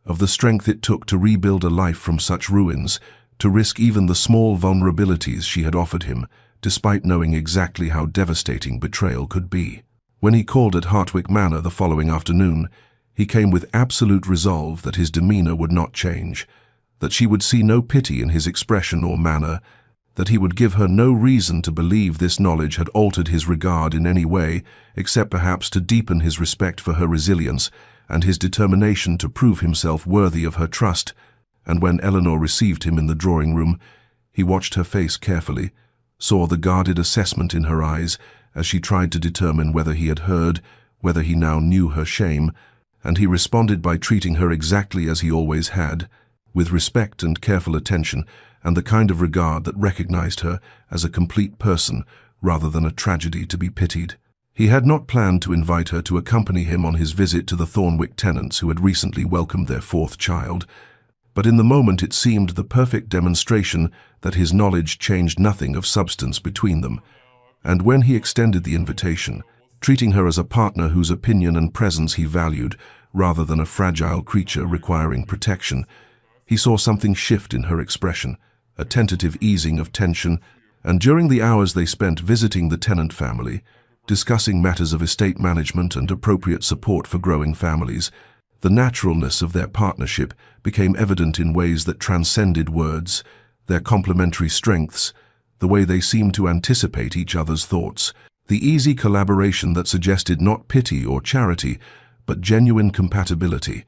of the strength it took to rebuild a life from such ruins, to risk even the small vulnerabilities she had offered him, despite knowing exactly how devastating betrayal could be. When he called at Hartwick Manor the following afternoon, he came with absolute resolve that his demeanor would not change, that she would see no pity in his expression or manner, that he would give her no reason to believe this knowledge had altered his regard in any way, except perhaps to deepen his respect for her resilience and his determination to prove himself worthy of her trust. And when Eleanor received him in the drawing-room, he watched her face carefully, saw the guarded assessment in her eyes as she tried to determine whether he had heard, whether he now knew her shame, and he responded by treating her exactly as he always had, with respect and careful attention, and the kind of regard that recognized her as a complete person rather than a tragedy to be pitied. He had not planned to invite her to accompany him on his visit to the Thornwick tenants who had recently welcomed their fourth child, but in the moment it seemed the perfect demonstration that his knowledge changed nothing of substance between them, and when he extended the invitation, treating her as a partner whose opinion and presence he valued rather than a fragile creature requiring protection, he saw something shift in her expression, a tentative easing of tension, and during the hours they spent visiting the tenant family, discussing matters of estate management and appropriate support for growing families, the naturalness of their partnership became evident in ways that transcended words, their complementary strengths, the way they seemed to anticipate each other's thoughts, the easy collaboration that suggested not pity or charity, but genuine compatibility.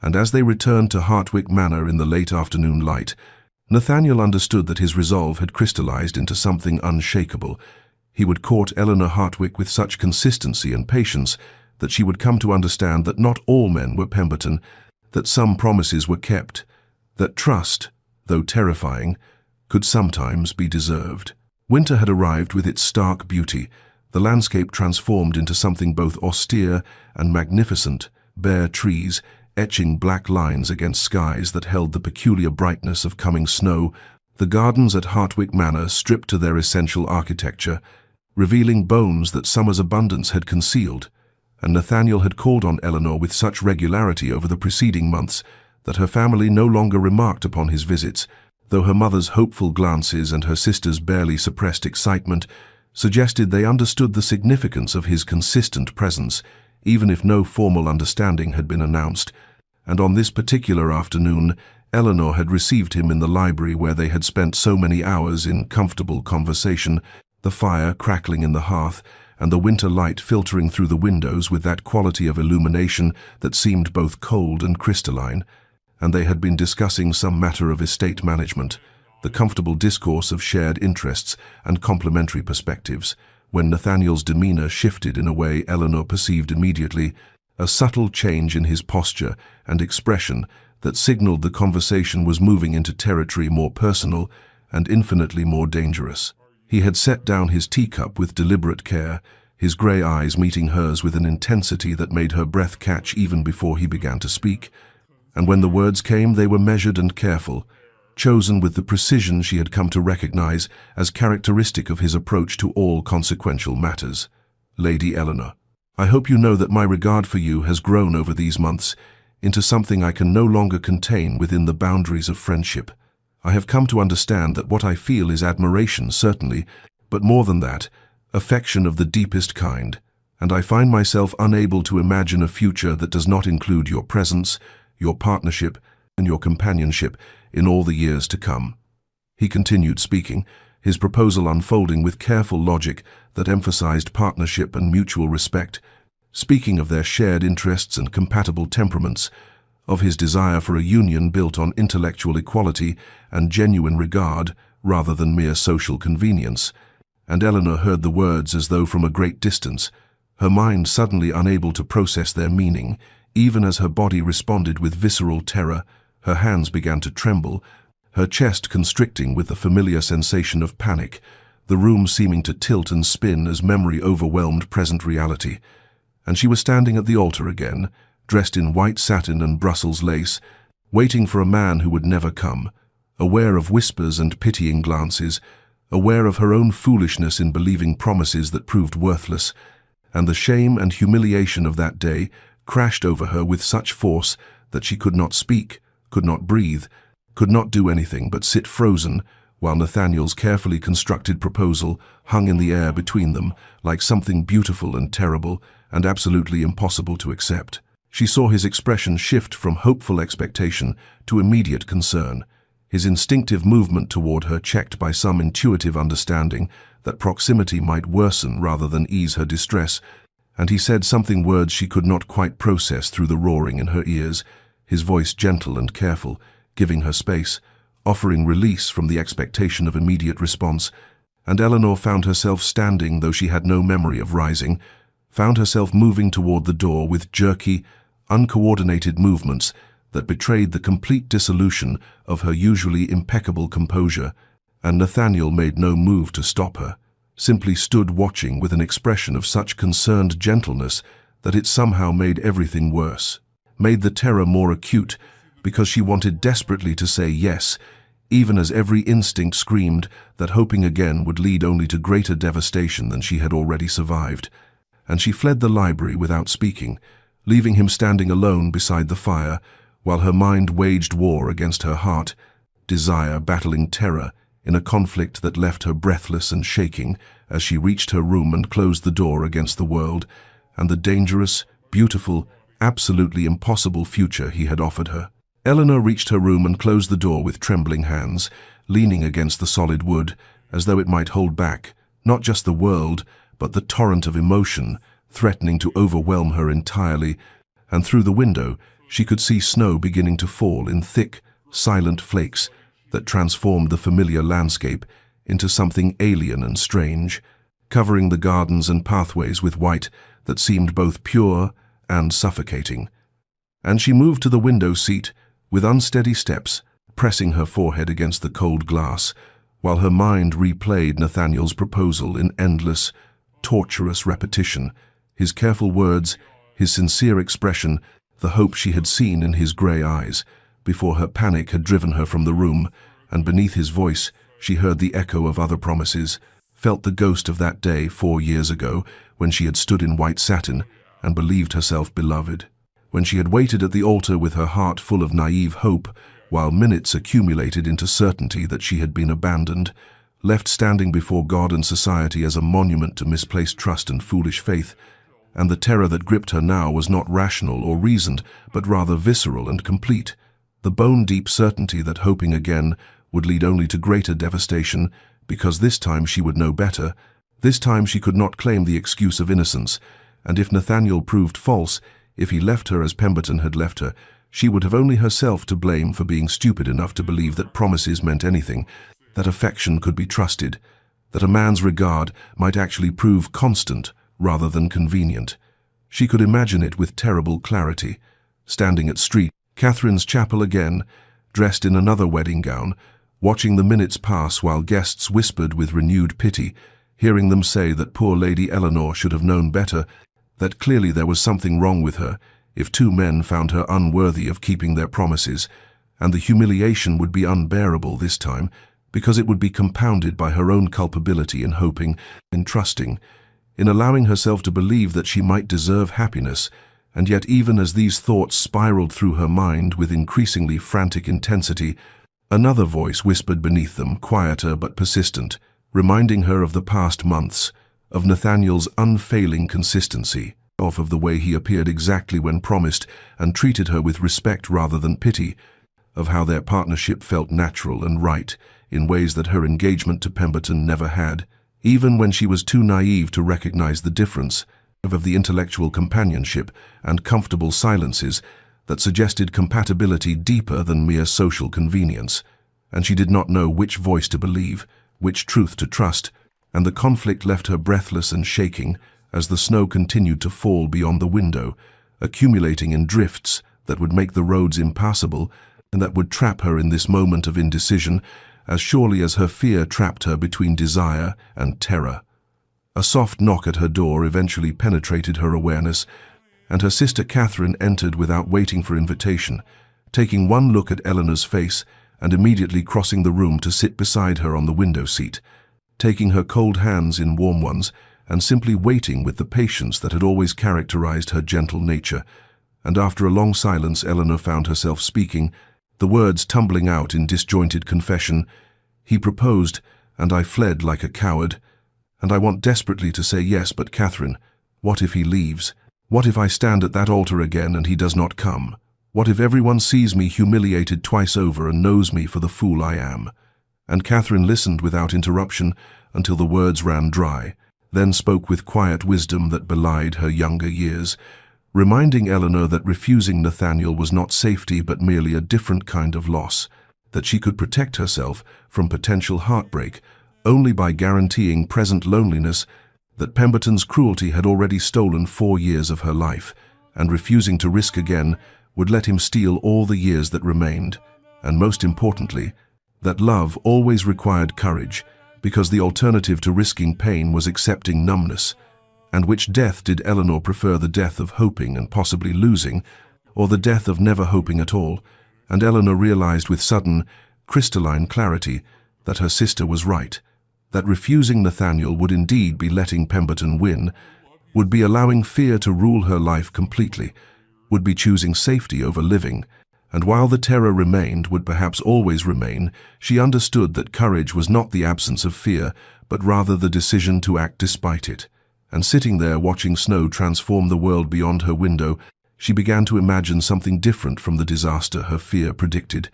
And as they returned to Hartwick Manor in the late afternoon light, Nathaniel understood that his resolve had crystallized into something unshakable. He would court Eleanor Hartwick with such consistency and patience that she would come to understand that not all men were Pemberton, that some promises were kept, that trust, though terrifying, could sometimes be deserved. Winter had arrived with its stark beauty, the landscape transformed into something both austere and magnificent, bare trees, etching black lines against skies that held the peculiar brightness of coming snow, the gardens at Hartwick Manor stripped to their essential architecture, revealing bones that summer's abundance had concealed, and Nathaniel had called on Eleanor with such regularity over the preceding months that her family no longer remarked upon his visits, though her mother's hopeful glances and her sister's barely suppressed excitement suggested they understood the significance of his consistent presence, even if no formal understanding had been announced. And on this particular afternoon, Eleanor had received him in the library where they had spent so many hours in comfortable conversation, the fire crackling in the hearth, and the winter light filtering through the windows with that quality of illumination that seemed both cold and crystalline, and they had been discussing some matter of estate management, the comfortable discourse of shared interests and complementary perspectives, when Nathaniel's demeanor shifted in a way Eleanor perceived immediately, a subtle change in his posture and expression that signaled the conversation was moving into territory more personal and infinitely more dangerous. He had set down his teacup with deliberate care, his grey eyes meeting hers with an intensity that made her breath catch even before he began to speak, and when the words came they were measured and careful, chosen with the precision she had come to recognize as characteristic of his approach to all consequential matters. Lady Eleanor, I hope you know that my regard for you has grown over these months into something I can no longer contain within the boundaries of friendship. I have come to understand that what I feel is admiration, certainly, but more than that, affection of the deepest kind, and I find myself unable to imagine a future that does not include your presence, your partnership, and your companionship in all the years to come. He continued speaking, his proposal unfolding with careful logic that emphasized partnership and mutual respect, speaking of their shared interests and compatible temperaments, of his desire for a union built on intellectual equality and genuine regard rather than mere social convenience. And Eleanor heard the words as though from a great distance, her mind suddenly unable to process their meaning, even as her body responded with visceral terror. Her hands began to tremble, her chest constricting with the familiar sensation of panic, the room seeming to tilt and spin as memory overwhelmed present reality. And she was standing at the altar again, dressed in white satin and Brussels lace, waiting for a man who would never come, aware of whispers and pitying glances, aware of her own foolishness in believing promises that proved worthless, and the shame and humiliation of that day crashed over her with such force that she could not speak, could not breathe, could not do anything but sit frozen, while Nathaniel's carefully constructed proposal hung in the air between them like something beautiful and terrible and absolutely impossible to accept. She saw his expression shift from hopeful expectation to immediate concern, his instinctive movement toward her checked by some intuitive understanding that proximity might worsen rather than ease her distress, and he said something, words she could not quite process through the roaring in her ears, his voice gentle and careful, giving her space, offering release from the expectation of immediate response, and Eleanor found herself standing, though she had no memory of rising, found herself moving toward the door with jerky, uncoordinated movements that betrayed the complete dissolution of her usually impeccable composure, and Nathaniel made no move to stop her, simply stood watching with an expression of such concerned gentleness that it somehow made everything worse, made the terror more acute, because she wanted desperately to say yes, even as every instinct screamed that hoping again would lead only to greater devastation than she had already survived. And she fled the library without speaking, leaving him standing alone beside the fire, while her mind waged war against her heart, desire battling terror in a conflict that left her breathless and shaking as she reached her room and closed the door against the world and the dangerous, beautiful, absolutely impossible future he had offered her. Eleanor reached her room and closed the door with trembling hands, leaning against the solid wood, as though it might hold back, not just the world, but the torrent of emotion, threatening to overwhelm her entirely, and through the window she could see snow beginning to fall in thick, silent flakes that transformed the familiar landscape into something alien and strange, covering the gardens and pathways with white that seemed both pure and suffocating. And she moved to the window seat with unsteady steps, pressing her forehead against the cold glass, while her mind replayed Nathaniel's proposal in endless, torturous repetition, his careful words, his sincere expression, the hope she had seen in his grey eyes, before her panic had driven her from the room, and beneath his voice she heard the echo of other promises, felt the ghost of that day 4 years ago when she had stood in white satin and believed herself beloved, when she had waited at the altar with her heart full of naive hope, while minutes accumulated into certainty that she had been abandoned, left standing before God and society as a monument to misplaced trust and foolish faith. And the terror that gripped her now was not rational or reasoned, but rather visceral and complete, the bone-deep certainty that hoping again would lead only to greater devastation, because this time she would know better, this time she could not claim the excuse of innocence, and if Nathaniel proved false, if he left her as Pemberton had left her, she would have only herself to blame for being stupid enough to believe that promises meant anything, that affection could be trusted, that a man's regard might actually prove constant rather than convenient. She could imagine it with terrible clarity, standing at St. Catherine's Chapel again, dressed in another wedding gown, watching the minutes pass while guests whispered with renewed pity, hearing them say that poor Lady Eleanor should have known better, that clearly there was something wrong with her if 2 men found her unworthy of keeping their promises, and the humiliation would be unbearable this time, because it would be compounded by her own culpability in hoping, in trusting, in allowing herself to believe that she might deserve happiness. And yet even as these thoughts spiraled through her mind with increasingly frantic intensity, another voice whispered beneath them, quieter but persistent, reminding her of the past months, of Nathaniel's unfailing consistency, of the way he appeared exactly when promised and treated her with respect rather than pity, of how their partnership felt natural and right in ways that her engagement to Pemberton never had, even when she was too naive to recognize the difference, of the intellectual companionship and comfortable silences that suggested compatibility deeper than mere social convenience, and she did not know which voice to believe, which truth to trust, and the conflict left her breathless and shaking as the snow continued to fall beyond the window, accumulating in drifts that would make the roads impassable and that would trap her in this moment of indecision as surely as her fear trapped her between desire and terror. A soft knock at her door eventually penetrated her awareness, and her sister Catherine entered without waiting for invitation, taking one look at Eleanor's face and immediately crossing the room to sit beside her on the window seat, taking her cold hands in warm ones and simply waiting with the patience that had always characterized her gentle nature, and after a long silence Eleanor found herself speaking, the words tumbling out in disjointed confession. "He proposed, and I fled like a coward. And I want desperately to say yes, but Catherine, what if he leaves? What if I stand at that altar again and he does not come? What if everyone sees me humiliated twice over and knows me for the fool I am?" And Catherine listened without interruption until the words ran dry, then spoke with quiet wisdom that belied her younger years, reminding Eleanor that refusing Nathaniel was not safety but merely a different kind of loss, that she could protect herself from potential heartbreak only by guaranteeing present loneliness, that Pemberton's cruelty had already stolen 4 years of her life, and refusing to risk again would let him steal all the years that remained, and most importantly, that love always required courage, because the alternative to risking pain was accepting numbness. And which death did Eleanor prefer, the death of hoping and possibly losing, or the death of never hoping at all? And Eleanor realized with sudden, crystalline clarity that her sister was right, that refusing Nathaniel would indeed be letting Pemberton win, would be allowing fear to rule her life completely, would be choosing safety over living, and while the terror remained, would perhaps always remain, she understood that courage was not the absence of fear, but rather the decision to act despite it. And sitting there watching snow transform the world beyond her window, she began to imagine something different from the disaster her fear predicted,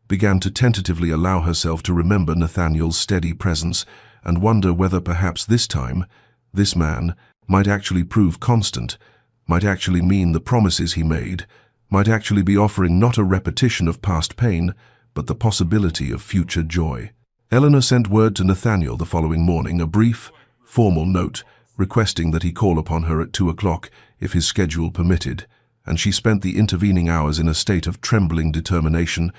began to tentatively allow herself to remember Nathaniel's steady presence and wonder whether perhaps this time, this man, might actually prove constant, might actually mean the promises he made, might actually be offering not a repetition of past pain, but the possibility of future joy. Eleanor sent word to Nathaniel the following morning, a brief, formal note, requesting that he call upon her at 2 o'clock if his schedule permitted, and she spent the intervening hours in a state of trembling determination,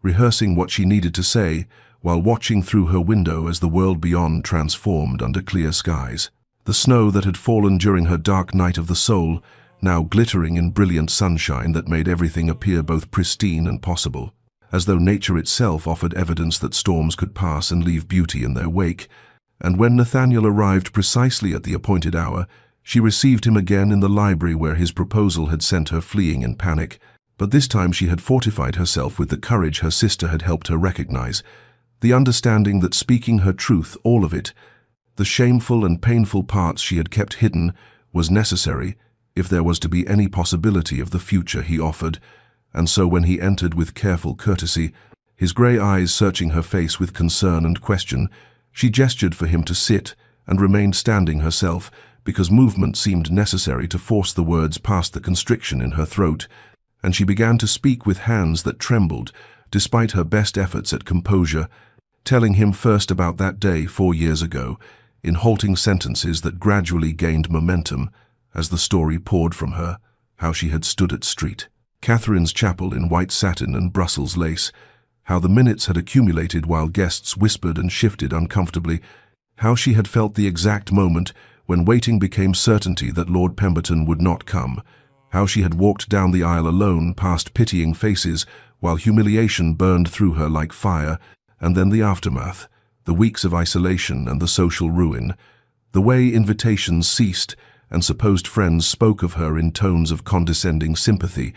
rehearsing what she needed to say while watching through her window as the world beyond transformed under clear skies. The snow that had fallen during her dark night of the soul, now glittering in brilliant sunshine that made everything appear both pristine and possible, as though nature itself offered evidence that storms could pass and leave beauty in their wake. And when Nathaniel arrived precisely at the appointed hour, she received him again in the library where his proposal had sent her fleeing in panic. But this time she had fortified herself with the courage her sister had helped her recognize, the understanding that speaking her truth, all of it, the shameful and painful parts she had kept hidden, was necessary if there was to be any possibility of the future he offered. And so when he entered with careful courtesy, his grey eyes searching her face with concern and question, she gestured for him to sit and remained standing herself, because movement seemed necessary to force the words past the constriction in her throat, and she began to speak with hands that trembled, despite her best efforts at composure, telling him first about that day 4 years ago, in halting sentences that gradually gained momentum as the story poured from her, how she had stood at St. Catherine's Chapel in white satin and Brussels lace, how the minutes had accumulated while guests whispered and shifted uncomfortably, how she had felt the exact moment when waiting became certainty that Lord Pemberton would not come, how she had walked down the aisle alone past pitying faces while humiliation burned through her like fire, and then the aftermath, the weeks of isolation and the social ruin, the way invitations ceased and supposed friends spoke of her in tones of condescending sympathy,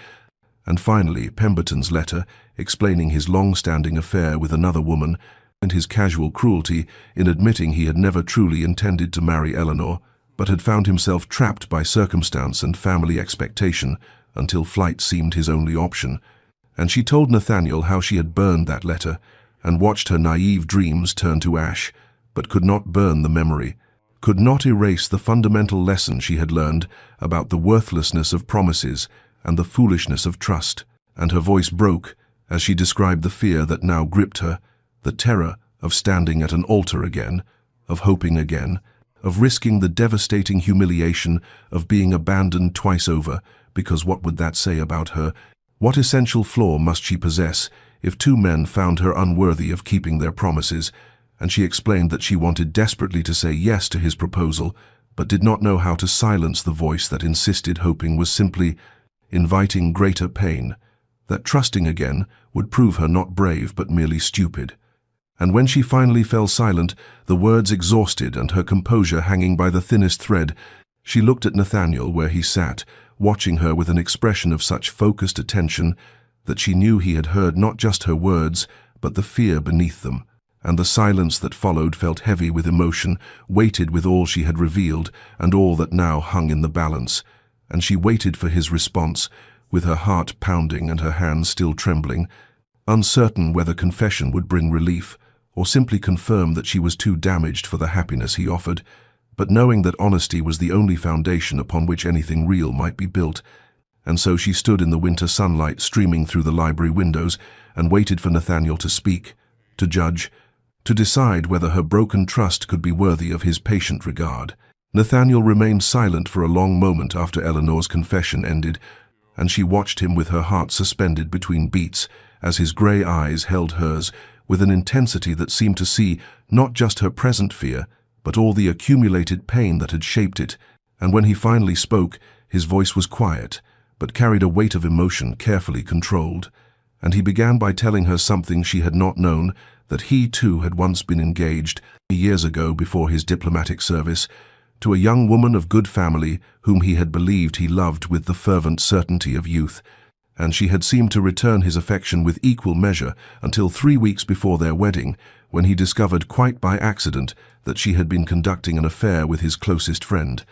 and finally Pemberton's letter explaining his long-standing affair with another woman and his casual cruelty in admitting he had never truly intended to marry Eleanor, but had found himself trapped by circumstance and family expectation until flight seemed his only option. And she told Nathaniel how she had burned that letter and watched her naive dreams turn to ash, but could not burn the memory, could not erase the fundamental lesson she had learned about the worthlessness of promises and the foolishness of trust. And her voice broke as she described the fear that now gripped her, the terror of standing at an altar again, of hoping again, of risking the devastating humiliation of being abandoned twice over, because what would that say about her? What essential flaw must she possess if 2 men found her unworthy of keeping their promises? And she explained that she wanted desperately to say yes to his proposal, but did not know how to silence the voice that insisted hoping was simply inviting greater pain, that trusting again would prove her not brave but merely stupid. And when she finally fell silent, the words exhausted and her composure hanging by the thinnest thread, she looked at Nathaniel where he sat, watching her with an expression of such focused attention that she knew he had heard not just her words, but the fear beneath them. And the silence that followed felt heavy with emotion, weighted with all she had revealed and all that now hung in the balance. And she waited for his response, with her heart pounding and her hands still trembling, uncertain whether confession would bring relief or simply confirm that she was too damaged for the happiness he offered, but knowing that honesty was the only foundation upon which anything real might be built. And so she stood in the winter sunlight streaming through the library windows and waited for Nathaniel to speak, to judge, to decide whether her broken trust could be worthy of his patient regard. Nathaniel remained silent for a long moment after Eleanor's confession ended, and she watched him with her heart suspended between beats as his grey eyes held hers with an intensity that seemed to see not just her present fear, but all the accumulated pain that had shaped it. And when he finally spoke, his voice was quiet, but carried a weight of emotion carefully controlled. And he began by telling her something she had not known, that he too had once been engaged, years ago before his diplomatic service, to a young woman of good family whom he had believed he loved with the fervent certainty of youth. And she had seemed to return his affection with equal measure until 3 weeks before their wedding, when he discovered quite by accident that she had been conducting an affair with his closest friend,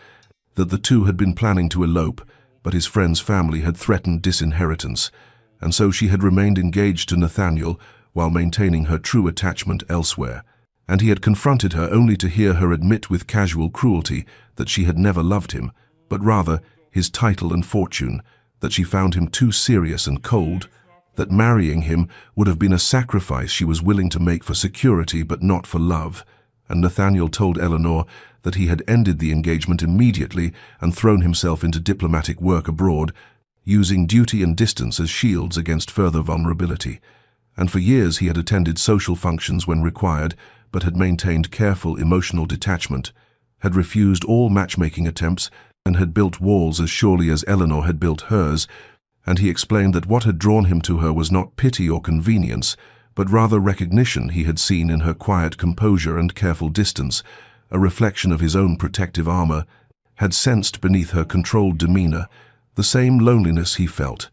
that the two had been planning to elope, but his friend's family had threatened disinheritance, and so she had remained engaged to Nathaniel while maintaining her true attachment elsewhere. And he had confronted her only to hear her admit with casual cruelty that she had never loved him, but rather his title and fortune, that she found him too serious and cold, that marrying him would have been a sacrifice she was willing to make for security but not for love. And Nathaniel told Eleanor that he had ended the engagement immediately and thrown himself into diplomatic work abroad, using duty and distance as shields against further vulnerability. And for years he had attended social functions when required, but had maintained careful emotional detachment, had refused all matchmaking attempts, and had built walls as surely as Eleanor had built hers. And he explained that what had drawn him to her was not pity or convenience, but rather recognition he had seen in her quiet composure and careful distance, a reflection of his own protective armor, had sensed beneath her controlled demeanor the same loneliness he felt.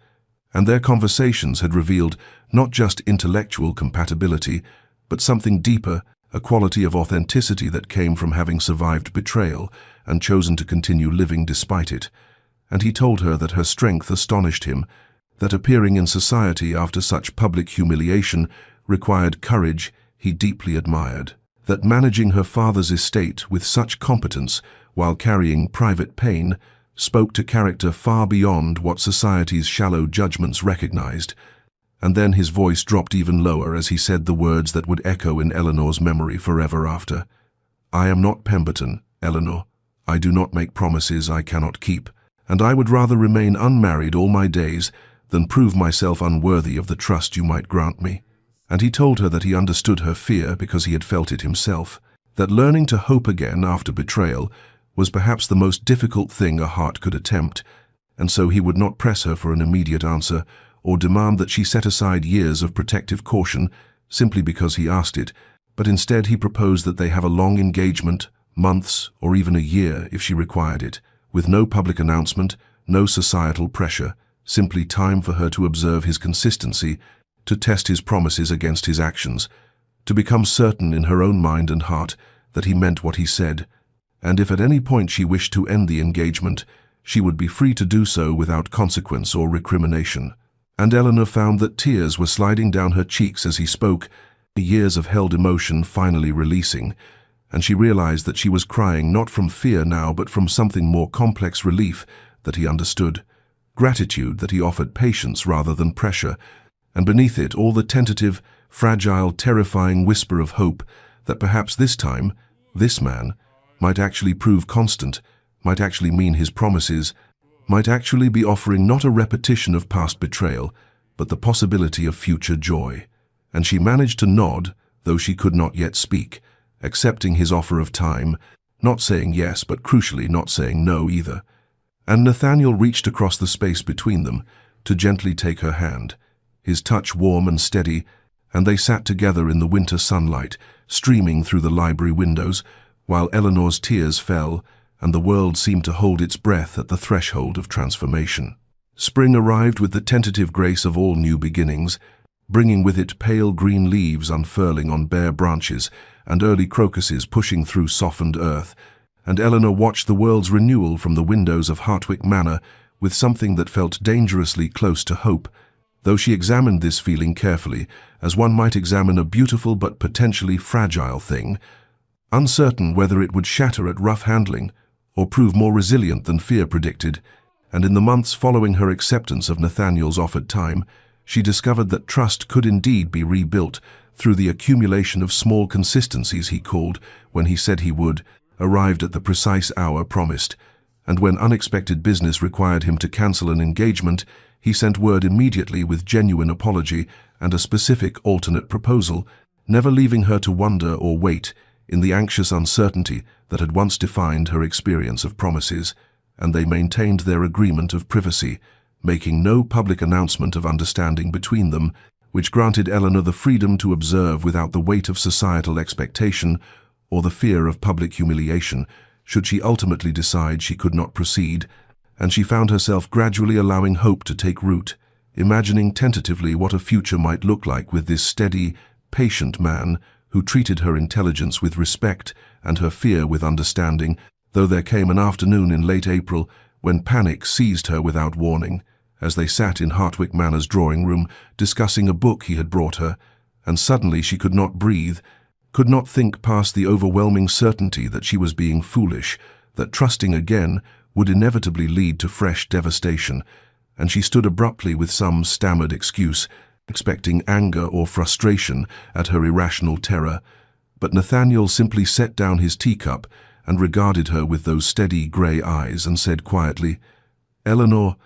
And their conversations had revealed not just intellectual compatibility, but something deeper, a quality of authenticity that came from having survived betrayal and chosen to continue living despite it. And he told her that her strength astonished him, that appearing in society after such public humiliation required courage he deeply admired, that managing her father's estate with such competence while carrying private pain spoke to character far beyond what society's shallow judgments recognized. And then his voice dropped even lower as he said the words that would echo in Eleanor's memory forever after. "I am not Pemberton, Eleanor. I do not make promises I cannot keep, and I would rather remain unmarried all my days than prove myself unworthy of the trust you might grant me." And he told her that he understood her fear because he had felt it himself, that learning to hope again after betrayal was perhaps the most difficult thing a heart could attempt, and so he would not press her for an immediate answer or demand that she set aside years of protective caution simply because he asked it, but instead he proposed that they have a long engagement, months or even a year if she required it, with no public announcement, no societal pressure, simply time for her to observe his consistency, to test his promises against his actions, to become certain in her own mind and heart that he meant what he said, and if at any point she wished to end the engagement, she would be free to do so without consequence or recrimination. And Eleanor found that tears were sliding down her cheeks as he spoke, years of held emotion finally releasing, and she realized that she was crying not from fear now but from something more complex, relief that he understood, gratitude that he offered patience rather than pressure, and beneath it all the tentative, fragile, terrifying whisper of hope that perhaps this time, this man, might actually prove constant, might actually mean his promises, might actually be offering not a repetition of past betrayal, but the possibility of future joy. And she managed to nod, though she could not yet speak, accepting his offer of time, not saying yes, but crucially not saying no either. And Nathaniel reached across the space between them to gently take her hand, his touch warm and steady, and they sat together in the winter sunlight, streaming through the library windows, while Eleanor's tears fell, and the world seemed to hold its breath at the threshold of transformation. Spring arrived with the tentative grace of all new beginnings, bringing with it pale green leaves unfurling on bare branches and early crocuses pushing through softened earth, and Eleanor watched the world's renewal from the windows of Hartwick Manor with something that felt dangerously close to hope, though she examined this feeling carefully, as one might examine a beautiful but potentially fragile thing, uncertain whether it would shatter at rough handling or prove more resilient than fear predicted. And in the months following her acceptance of Nathaniel's offered time, she discovered that trust could indeed be rebuilt through the accumulation of small consistencies he called, when he said he would, arrived at the precise hour promised, and when unexpected business required him to cancel an engagement, he sent word immediately with genuine apology and a specific alternate proposal, never leaving her to wonder or wait in the anxious uncertainty that had once defined her experience of promises, and they maintained their agreement of privacy, making no public announcement of understanding between them, which granted Eleanor the freedom to observe without the weight of societal expectation or the fear of public humiliation, should she ultimately decide she could not proceed, and she found herself gradually allowing hope to take root, imagining tentatively what a future might look like with this steady, patient man who treated her intelligence with respect and her fear with understanding, though there came an afternoon in late April when panic seized her without warning, as they sat in Hartwick Manor's drawing-room discussing a book he had brought her, and suddenly she could not breathe, could not think past the overwhelming certainty that she was being foolish, that trusting again would inevitably lead to fresh devastation, and she stood abruptly with some stammered excuse, expecting anger or frustration at her irrational terror. But Nathaniel simply set down his teacup and regarded her with those steady grey eyes and said quietly, "Eleanor,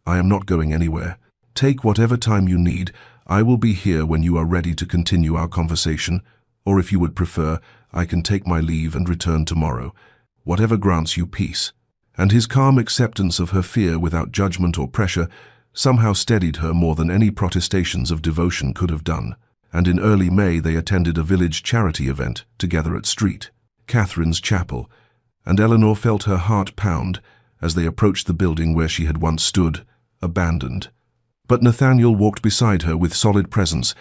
I am not going anywhere. Take whatever time you need. I will be here when you are ready to continue our conversation, or if you would prefer, I can take my leave and return tomorrow. Whatever grants you peace." And his calm acceptance of her fear without judgment or pressure somehow steadied her more than any protestations of devotion could have done. And in early May they attended a village charity event together at St. Catherine's Chapel, and Eleanor felt her heart pound as they approached the building where she had once stood, abandoned. But Nathaniel walked beside her with solid presence,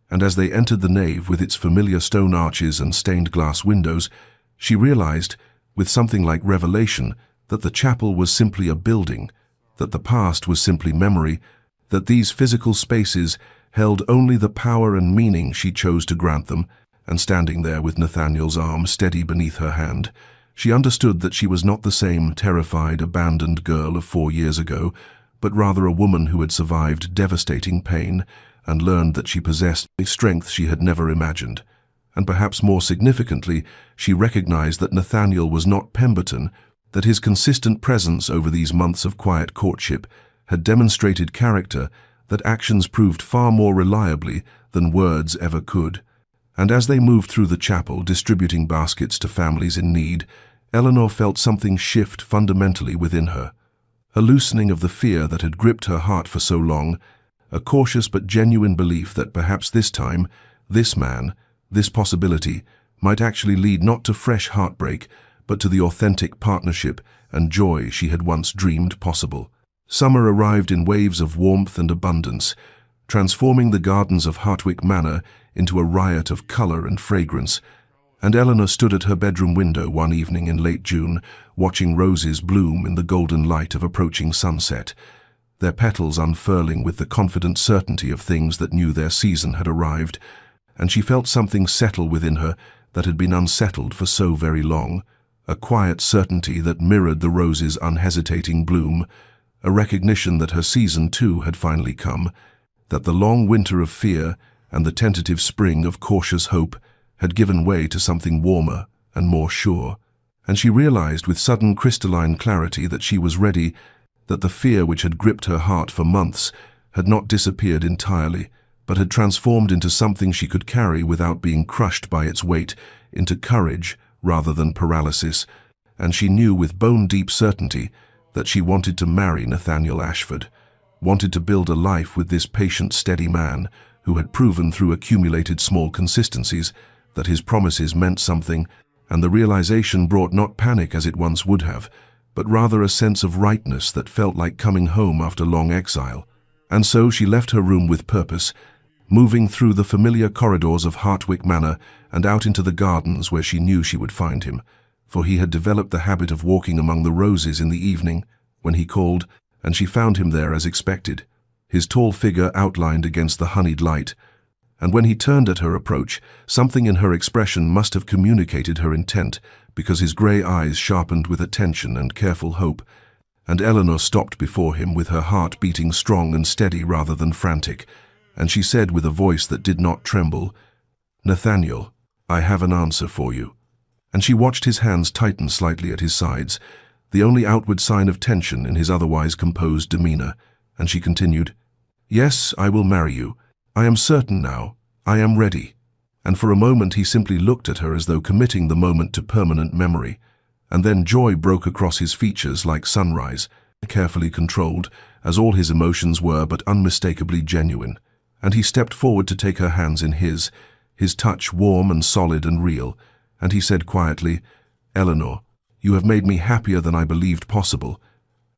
and as they entered the nave with its familiar stone arches and stained glass windows, she realized, with something like revelation, that the chapel was simply a building, that the past was simply memory, that these physical spaces held only the power and meaning she chose to grant them, and standing there with Nathaniel's arm steady beneath her hand, she understood that she was not the same terrified, abandoned girl of 4 years ago, but rather a woman who had survived devastating pain and learned that she possessed a strength she had never imagined. And perhaps more significantly, she recognized that Nathaniel was not Pemberton, that his consistent presence over these months of quiet courtship had demonstrated character that actions proved far more reliably than words ever could. And as they moved through the chapel, distributing baskets to families in need, Eleanor felt something shift fundamentally within her. A loosening of the fear that had gripped her heart for so long, a cautious but genuine belief that perhaps this time, this man, this possibility, might actually lead not to fresh heartbreak, but to the authentic partnership and joy she had once dreamed possible. Summer arrived in waves of warmth and abundance, transforming the gardens of Hartwick Manor into a riot of color and fragrance, and Eleanor stood at her bedroom window one evening in late June, watching roses bloom in the golden light of approaching sunset, their petals unfurling with the confident certainty of things that knew their season had arrived, and she felt something settle within her that had been unsettled for so very long, a quiet certainty that mirrored the rose's unhesitating bloom, a recognition that her season too had finally come, that the long winter of fear and the tentative spring of cautious hope had given way to something warmer and more sure, and she realized with sudden crystalline clarity that she was ready, that the fear which had gripped her heart for months had not disappeared entirely, but had transformed into something she could carry without being crushed by its weight, into courage rather than paralysis, and she knew with bone-deep certainty that she wanted to marry Nathaniel Ashford, wanted to build a life with this patient, steady man who had proven through accumulated small consistencies that his promises meant something and the realization brought not panic as it once would have, but rather a sense of rightness that felt like coming home after long exile. And so she left her room with purpose, moving through the familiar corridors of Hartwick Manor and out into the gardens where she knew she would find him, for he had developed the habit of walking among the roses in the evening when he called, and she found him there as expected, his tall figure outlined against the honeyed light. And when he turned at her approach, something in her expression must have communicated her intent, because his grey eyes sharpened with attention and careful hope, and Eleanor stopped before him with her heart beating strong and steady rather than frantic, and she said with a voice that did not tremble, "Nathaniel, I have an answer for you." And she watched his hands tighten slightly at his sides, the only outward sign of tension in his otherwise composed demeanor, and she continued, "Yes, I will marry you. I am certain now. I am ready." And for a moment he simply looked at her as though committing the moment to permanent memory, and then joy broke across his features like sunrise, carefully controlled, as all his emotions were, but unmistakably genuine. And he stepped forward to take her hands in his touch warm and solid and real, and he said quietly, "Eleanor, you have made me happier than I believed possible."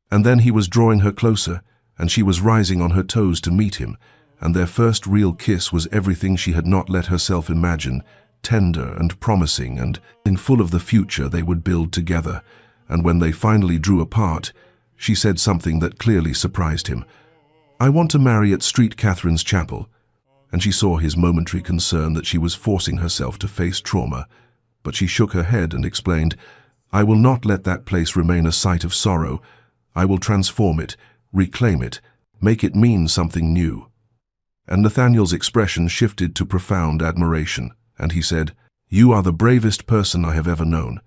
And then he was drawing her closer, and she was rising on her toes to meet him, and their first real kiss was everything she had not let herself imagine, tender and promising and full of the future they would build together. And when they finally drew apart, she said something that clearly surprised him. "I want to marry at St. Catherine's Chapel." And she saw his momentary concern that she was forcing herself to face trauma, but she shook her head and explained, "I will not let that place remain a site of sorrow. I will transform it, reclaim it, make it mean something new." And Nathaniel's expression shifted to profound admiration, and he said, "You are the bravest person I have ever known."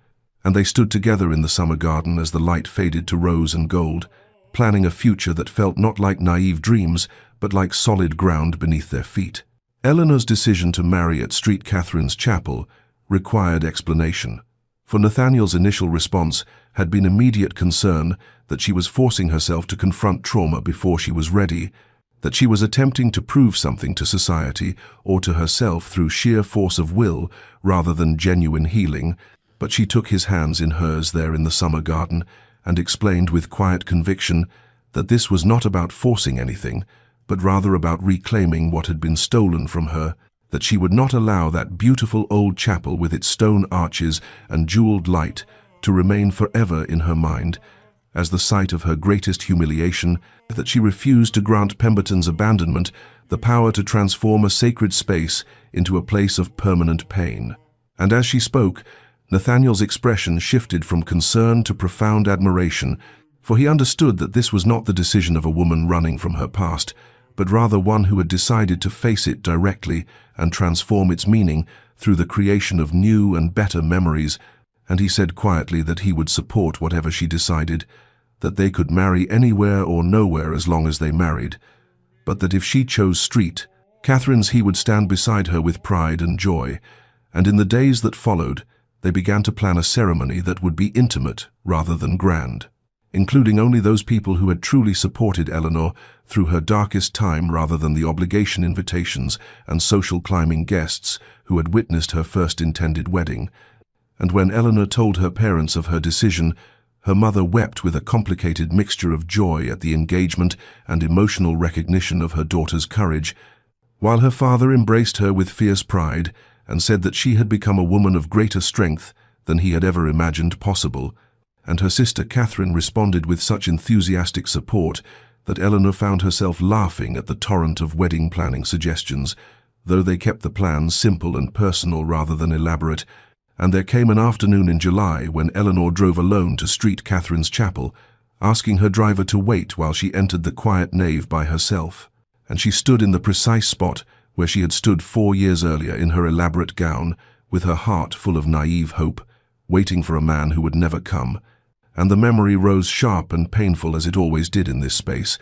And they stood together in the summer garden as the light faded to rose and gold, planning a future that felt not like naive dreams, but like solid ground beneath their feet. Eleanor's decision to marry at St. Catherine's Chapel required explanation, for Nathaniel's initial response had been immediate concern that she was forcing herself to confront trauma before she was ready, that she was attempting to prove something to society or to herself through sheer force of will rather than genuine healing. But she took his hands in hers there in the summer garden and explained with quiet conviction that this was not about forcing anything, but rather about reclaiming what had been stolen from her, that she would not allow that beautiful old chapel with its stone arches and jeweled light to remain forever in her mind as the site of her greatest humiliation, that she refused to grant Pemberton's abandonment the power to transform a sacred space into a place of permanent pain. And as she spoke, Nathaniel's expression shifted from concern to profound admiration, for he understood that this was not the decision of a woman running from her past, but rather one who had decided to face it directly and transform its meaning through the creation of new and better memories. And he said quietly that he would support whatever she decided, that they could marry anywhere or nowhere as long as they married, but that if she chose St. Catherine's, he would stand beside her with pride and joy. And in the days that followed, they began to plan a ceremony that would be intimate rather than grand, including only those people who had truly supported Eleanor through her darkest time rather than the obligation invitations and social climbing guests who had witnessed her first intended wedding. And when Eleanor told her parents of her decision, her mother wept with a complicated mixture of joy at the engagement and emotional recognition of her daughter's courage, while her father embraced her with fierce pride and said that she had become a woman of greater strength than he had ever imagined possible. And her sister Catherine responded with such enthusiastic support that Eleanor found herself laughing at the torrent of wedding planning suggestions, though they kept the plans simple and personal rather than elaborate. And there came an afternoon in July when Eleanor drove alone to St. Catherine's Chapel, asking her driver to wait while she entered the quiet nave by herself. And she stood in the precise spot where she had stood 4 years earlier in her elaborate gown, with her heart full of naive hope, waiting for a man who would never come. And the memory rose sharp and painful as it always did in this space.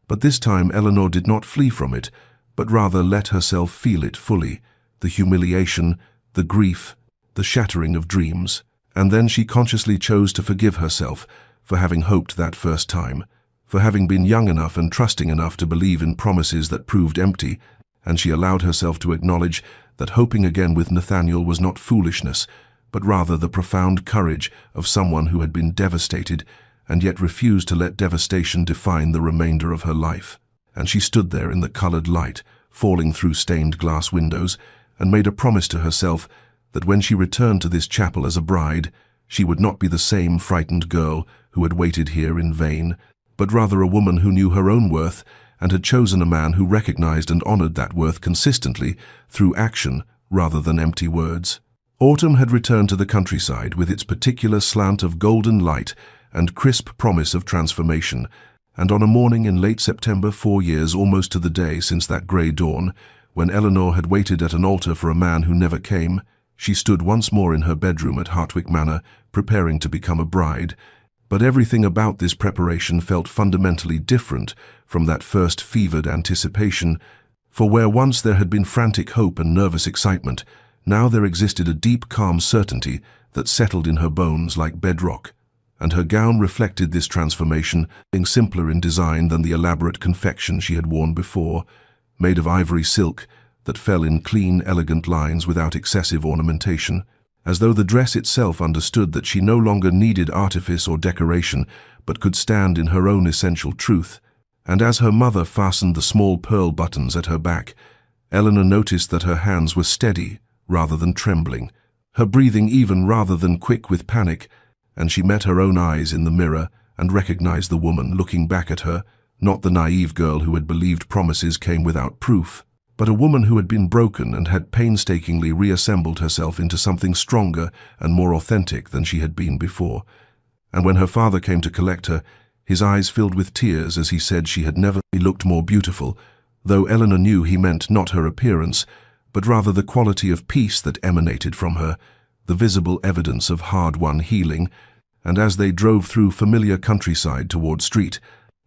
But this time Eleanor did not flee from it, but rather let herself feel it fully, the humiliation, the grief, the shattering of dreams. And then she consciously chose to forgive herself for having hoped that first time, for having been young enough and trusting enough to believe in promises that proved empty, and she allowed herself to acknowledge that hoping again with Nathaniel was not foolishness, but rather the profound courage of someone who had been devastated and yet refused to let devastation define the remainder of her life. And she stood there in the colored light, falling through stained glass windows, and made a promise to herself that when she returned to this chapel as a bride, she would not be the same frightened girl who had waited here in vain, but rather a woman who knew her own worth and had chosen a man who recognized and honored that worth consistently through action rather than empty words. Autumn had returned to the countryside with its particular slant of golden light and crisp promise of transformation, and on a morning in late September, 4 years almost to the day since that grey dawn, when Eleanor had waited at an altar for a man who never came, she stood once more in her bedroom at Hartwick Manor, preparing to become a bride. But everything about this preparation felt fundamentally different from that first fevered anticipation, for where once there had been frantic hope and nervous excitement, now there existed a deep, calm certainty that settled in her bones like bedrock. And her gown reflected this transformation, being simpler in design than the elaborate confection she had worn before, made of ivory silk that fell in clean, elegant lines without excessive ornamentation, as though the dress itself understood that she no longer needed artifice or decoration, but could stand in her own essential truth. And as her mother fastened the small pearl buttons at her back, Eleanor noticed that her hands were steady rather than trembling, her breathing even rather than quick with panic, and she met her own eyes in the mirror and recognized the woman looking back at her, not the naive girl who had believed promises came without proof, but a woman who had been broken and had painstakingly reassembled herself into something stronger and more authentic than she had been before. And when her father came to collect her, his eyes filled with tears as he said she had never looked more beautiful, though Eleanor knew he meant not her appearance, but rather the quality of peace that emanated from her, the visible evidence of hard-won healing. And as they drove through familiar countryside toward Street,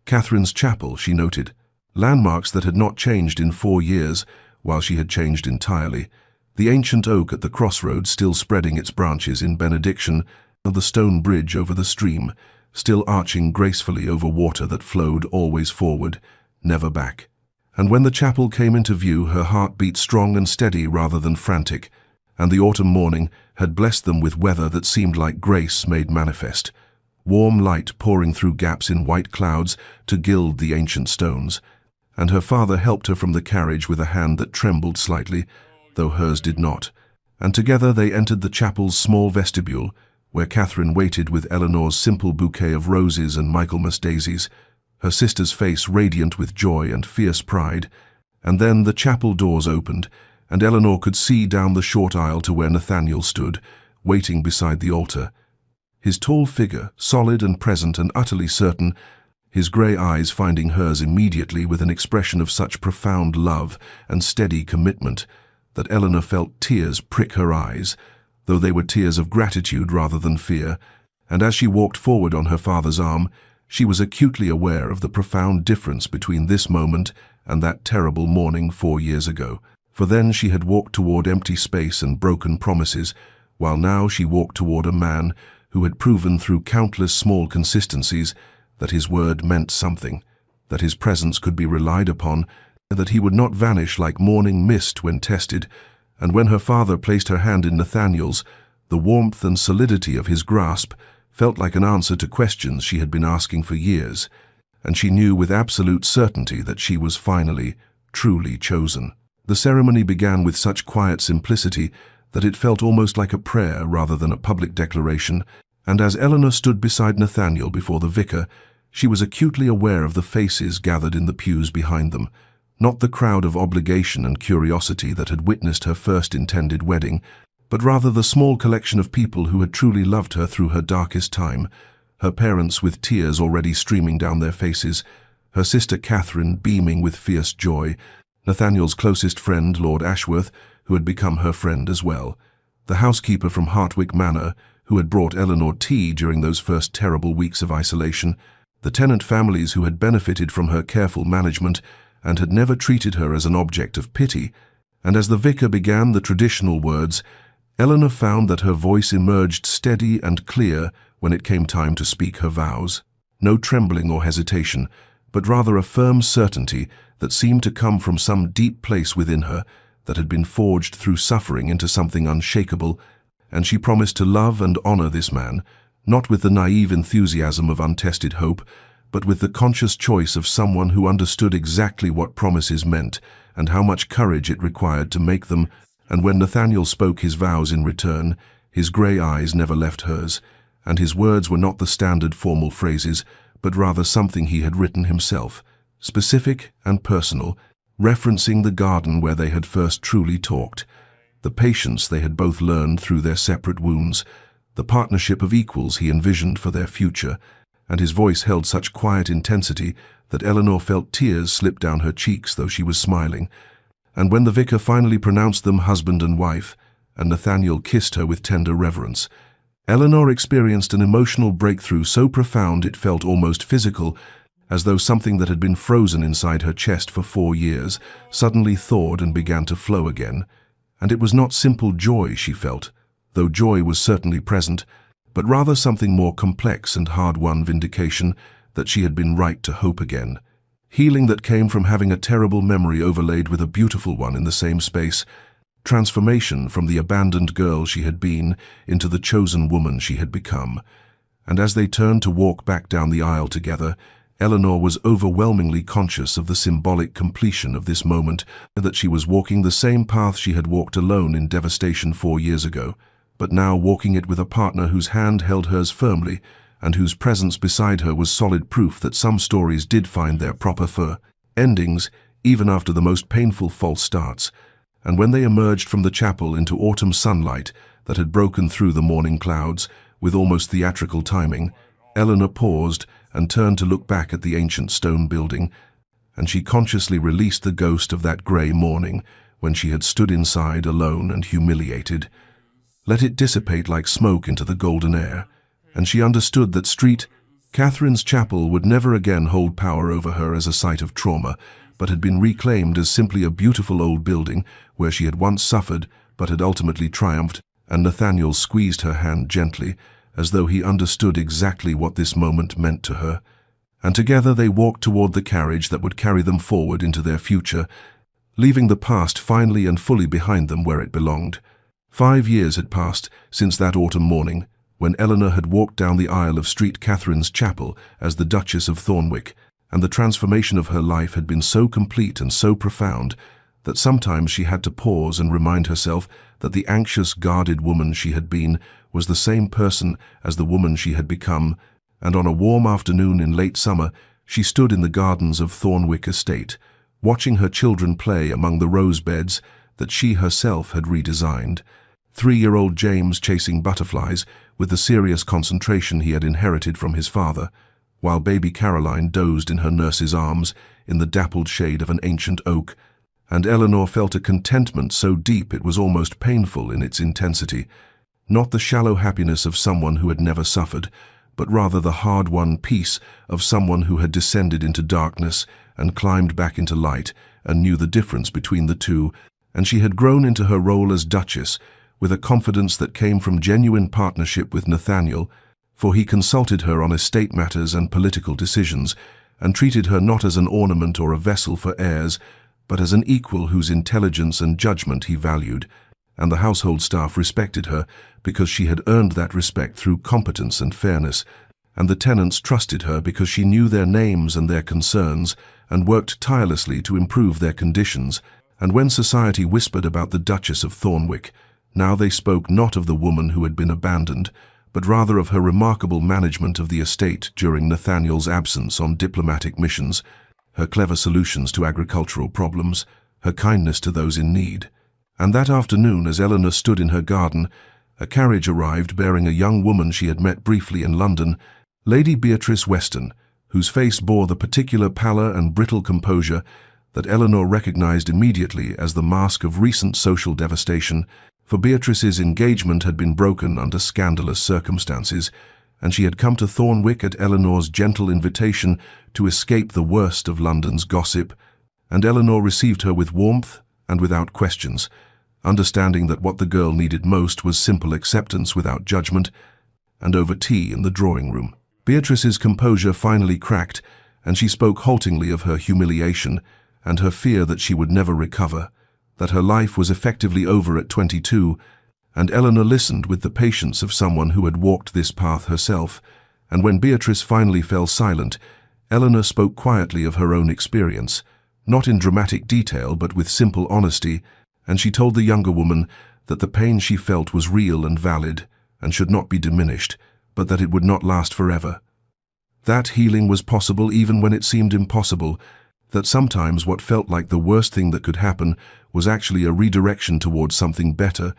Catherine's chapel, she noted, landmarks that had not changed in 4 years, while she had changed entirely, the ancient oak at the crossroads still spreading its branches in benediction, and the stone bridge over the stream, still arching gracefully over water that flowed always forward, never back. And when the chapel came into view, her heart beat strong and steady rather than frantic, and the autumn morning had blessed them with weather that seemed like grace made manifest, warm light pouring through gaps in white clouds to gild the ancient stones. And her father helped her from the carriage with a hand that trembled slightly, though hers did not, and together they entered the chapel's small vestibule, where Catherine waited with Eleanor's simple bouquet of roses and Michaelmas daisies, her sister's face radiant with joy and fierce pride. And then the chapel doors opened, and Eleanor could see down the short aisle to where Nathaniel stood, waiting beside the altar. His tall figure, solid and present and utterly certain, his grey eyes finding hers immediately with an expression of such profound love and steady commitment that Eleanor felt tears prick her eyes, though they were tears of gratitude rather than fear, and as she walked forward on her father's arm, she was acutely aware of the profound difference between this moment and that terrible morning 4 years ago. For then she had walked toward empty space and broken promises, while now she walked toward a man who had proven through countless small consistencies that his word meant something, that his presence could be relied upon, and that he would not vanish like morning mist when tested. And when her father placed her hand in Nathaniel's, the warmth and solidity of his grasp felt like an answer to questions she had been asking for years, and she knew with absolute certainty that she was finally, truly chosen. The ceremony began with such quiet simplicity that it felt almost like a prayer rather than a public declaration, and as Eleanor stood beside Nathaniel before the vicar, she was acutely aware of the faces gathered in the pews behind them, not the crowd of obligation and curiosity that had witnessed her first intended wedding, but rather the small collection of people who had truly loved her through her darkest time, her parents with tears already streaming down their faces, her sister Catherine beaming with fierce joy, Nathaniel's closest friend, Lord Ashworth, who had become her friend as well, the housekeeper from Hartwick Manor, who had brought Eleanor tea during those first terrible weeks of isolation, the tenant families who had benefited from her careful management and had never treated her as an object of pity. And as the vicar began the traditional words, Eleanor found that her voice emerged steady and clear when it came time to speak her vows. No trembling or hesitation, but rather a firm certainty that seemed to come from some deep place within her that had been forged through suffering into something unshakable. and she promised to love and honor this man, not with the naive enthusiasm of untested hope, but with the conscious choice of someone who understood exactly what promises meant and how much courage it required to make them. And when Nathaniel spoke his vows in return, his grey eyes never left hers, and his words were not the standard formal phrases, but rather something he had written himself, specific and personal, referencing the garden where they had first truly talked, the patience they had both learned through their separate wounds, the partnership of equals he envisioned for their future, and his voice held such quiet intensity that Eleanor felt tears slip down her cheeks though she was smiling. And when the vicar finally pronounced them husband and wife, and Nathaniel kissed her with tender reverence, Eleanor experienced an emotional breakthrough so profound it felt almost physical, as though something that had been frozen inside her chest for 4 years suddenly thawed and began to flow again. And it was not simple joy she felt, though joy was certainly present, but rather something more complex and hard-won vindication that she had been right to hope again. Healing that came from having a terrible memory overlaid with a beautiful one in the same space. Transformation from the abandoned girl she had been into the chosen woman she had become. And as they turned to walk back down the aisle together, Eleanor was overwhelmingly conscious of the symbolic completion of this moment, that she was walking the same path she had walked alone in devastation 4 years ago, but now walking it with a partner whose hand held hers firmly, and whose presence beside her was solid proof that some stories did find their proper endings, even after the most painful false starts. And when they emerged from the chapel into autumn sunlight that had broken through the morning clouds, with almost theatrical timing, Eleanor paused and turned to look back at the ancient stone building, and she consciously released the ghost of that grey morning when she had stood inside alone and humiliated. Let it dissipate like smoke into the golden air, and she understood that Catherine's chapel would never again hold power over her as a site of trauma, but had been reclaimed as simply a beautiful old building where she had once suffered but had ultimately triumphed. And Nathaniel squeezed her hand gently, as though he understood exactly what this moment meant to her. And together they walked toward the carriage that would carry them forward into their future, leaving the past finally and fully behind them where it belonged. 5 years had passed since that autumn morning, when Eleanor had walked down the aisle of Catherine's chapel as the Duchess of Thornwick, and the transformation of her life had been so complete and so profound that sometimes she had to pause and remind herself that the anxious, guarded woman she had been was the same person as the woman she had become. And on a warm afternoon in late summer, she stood in the gardens of Thornwick Estate, watching her children play among the rose beds that she herself had redesigned. 3-year-old James chasing butterflies with the serious concentration he had inherited from his father, while baby Caroline dozed in her nurse's arms in the dappled shade of an ancient oak, and Eleanor felt a contentment so deep it was almost painful in its intensity, not the shallow happiness of someone who had never suffered, but rather the hard-won peace of someone who had descended into darkness and climbed back into light and knew the difference between the two, and she had grown into her role as Duchess with a confidence that came from genuine partnership with Nathaniel, for he consulted her on estate matters and political decisions, and treated her not as an ornament or a vessel for heirs, but as an equal whose intelligence and judgment he valued, and the household staff respected her because she had earned that respect through competence and fairness, and the tenants trusted her because she knew their names and their concerns and worked tirelessly to improve their conditions. And when society whispered about the Duchess of Thornwick, now they spoke not of the woman who had been abandoned, but rather of her remarkable management of the estate during Nathaniel's absence on diplomatic missions, her clever solutions to agricultural problems, her kindness to those in need. And that afternoon, as Eleanor stood in her garden, a carriage arrived bearing a young woman she had met briefly in London, Lady Beatrice Weston, whose face bore the particular pallor and brittle composure that Eleanor recognized immediately as the mask of recent social devastation, for Beatrice's engagement had been broken under scandalous circumstances, and she had come to Thornwick at Eleanor's gentle invitation to escape the worst of London's gossip, and Eleanor received her with warmth and without questions, understanding that what the girl needed most was simple acceptance without judgment, and over tea in the drawing room. Beatrice's composure finally cracked, and she spoke haltingly of her humiliation and her fear that she would never recover, that her life was effectively over at 22, and Eleanor listened with the patience of someone who had walked this path herself, and when Beatrice finally fell silent, Eleanor spoke quietly of her own experience, not in dramatic detail but with simple honesty, and she told the younger woman that the pain she felt was real and valid, and should not be diminished, but that it would not last forever. That healing was possible even when it seemed impossible, that sometimes what felt like the worst thing that could happen was actually a redirection towards something better,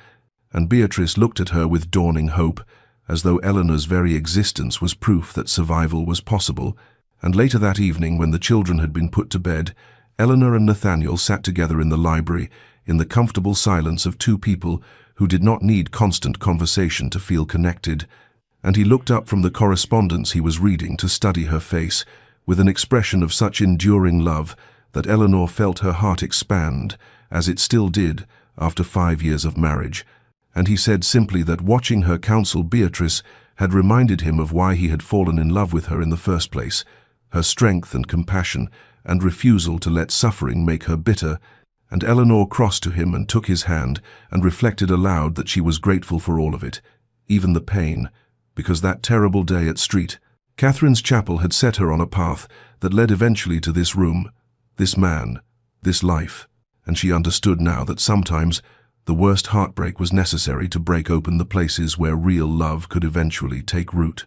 and Beatrice looked at her with dawning hope, as though Eleanor's very existence was proof that survival was possible. And later that evening, when the children had been put to bed, Eleanor and Nathaniel sat together in the library, in the comfortable silence of two people who did not need constant conversation to feel connected, and he looked up from the correspondence he was reading to study her face, with an expression of such enduring love that Eleanor felt her heart expand, as it still did after 5 years of marriage, and he said simply that watching her counsel Beatrice had reminded him of why he had fallen in love with her in the first place, her strength and compassion, and refusal to let suffering make her bitter, and Eleanor crossed to him and took his hand and reflected aloud that she was grateful for all of it, even the pain, because that terrible day at Street, Catherine's chapel had set her on a path that led eventually to this room, this man, this life, and she understood now that sometimes the worst heartbreak was necessary to break open the places where real love could eventually take root.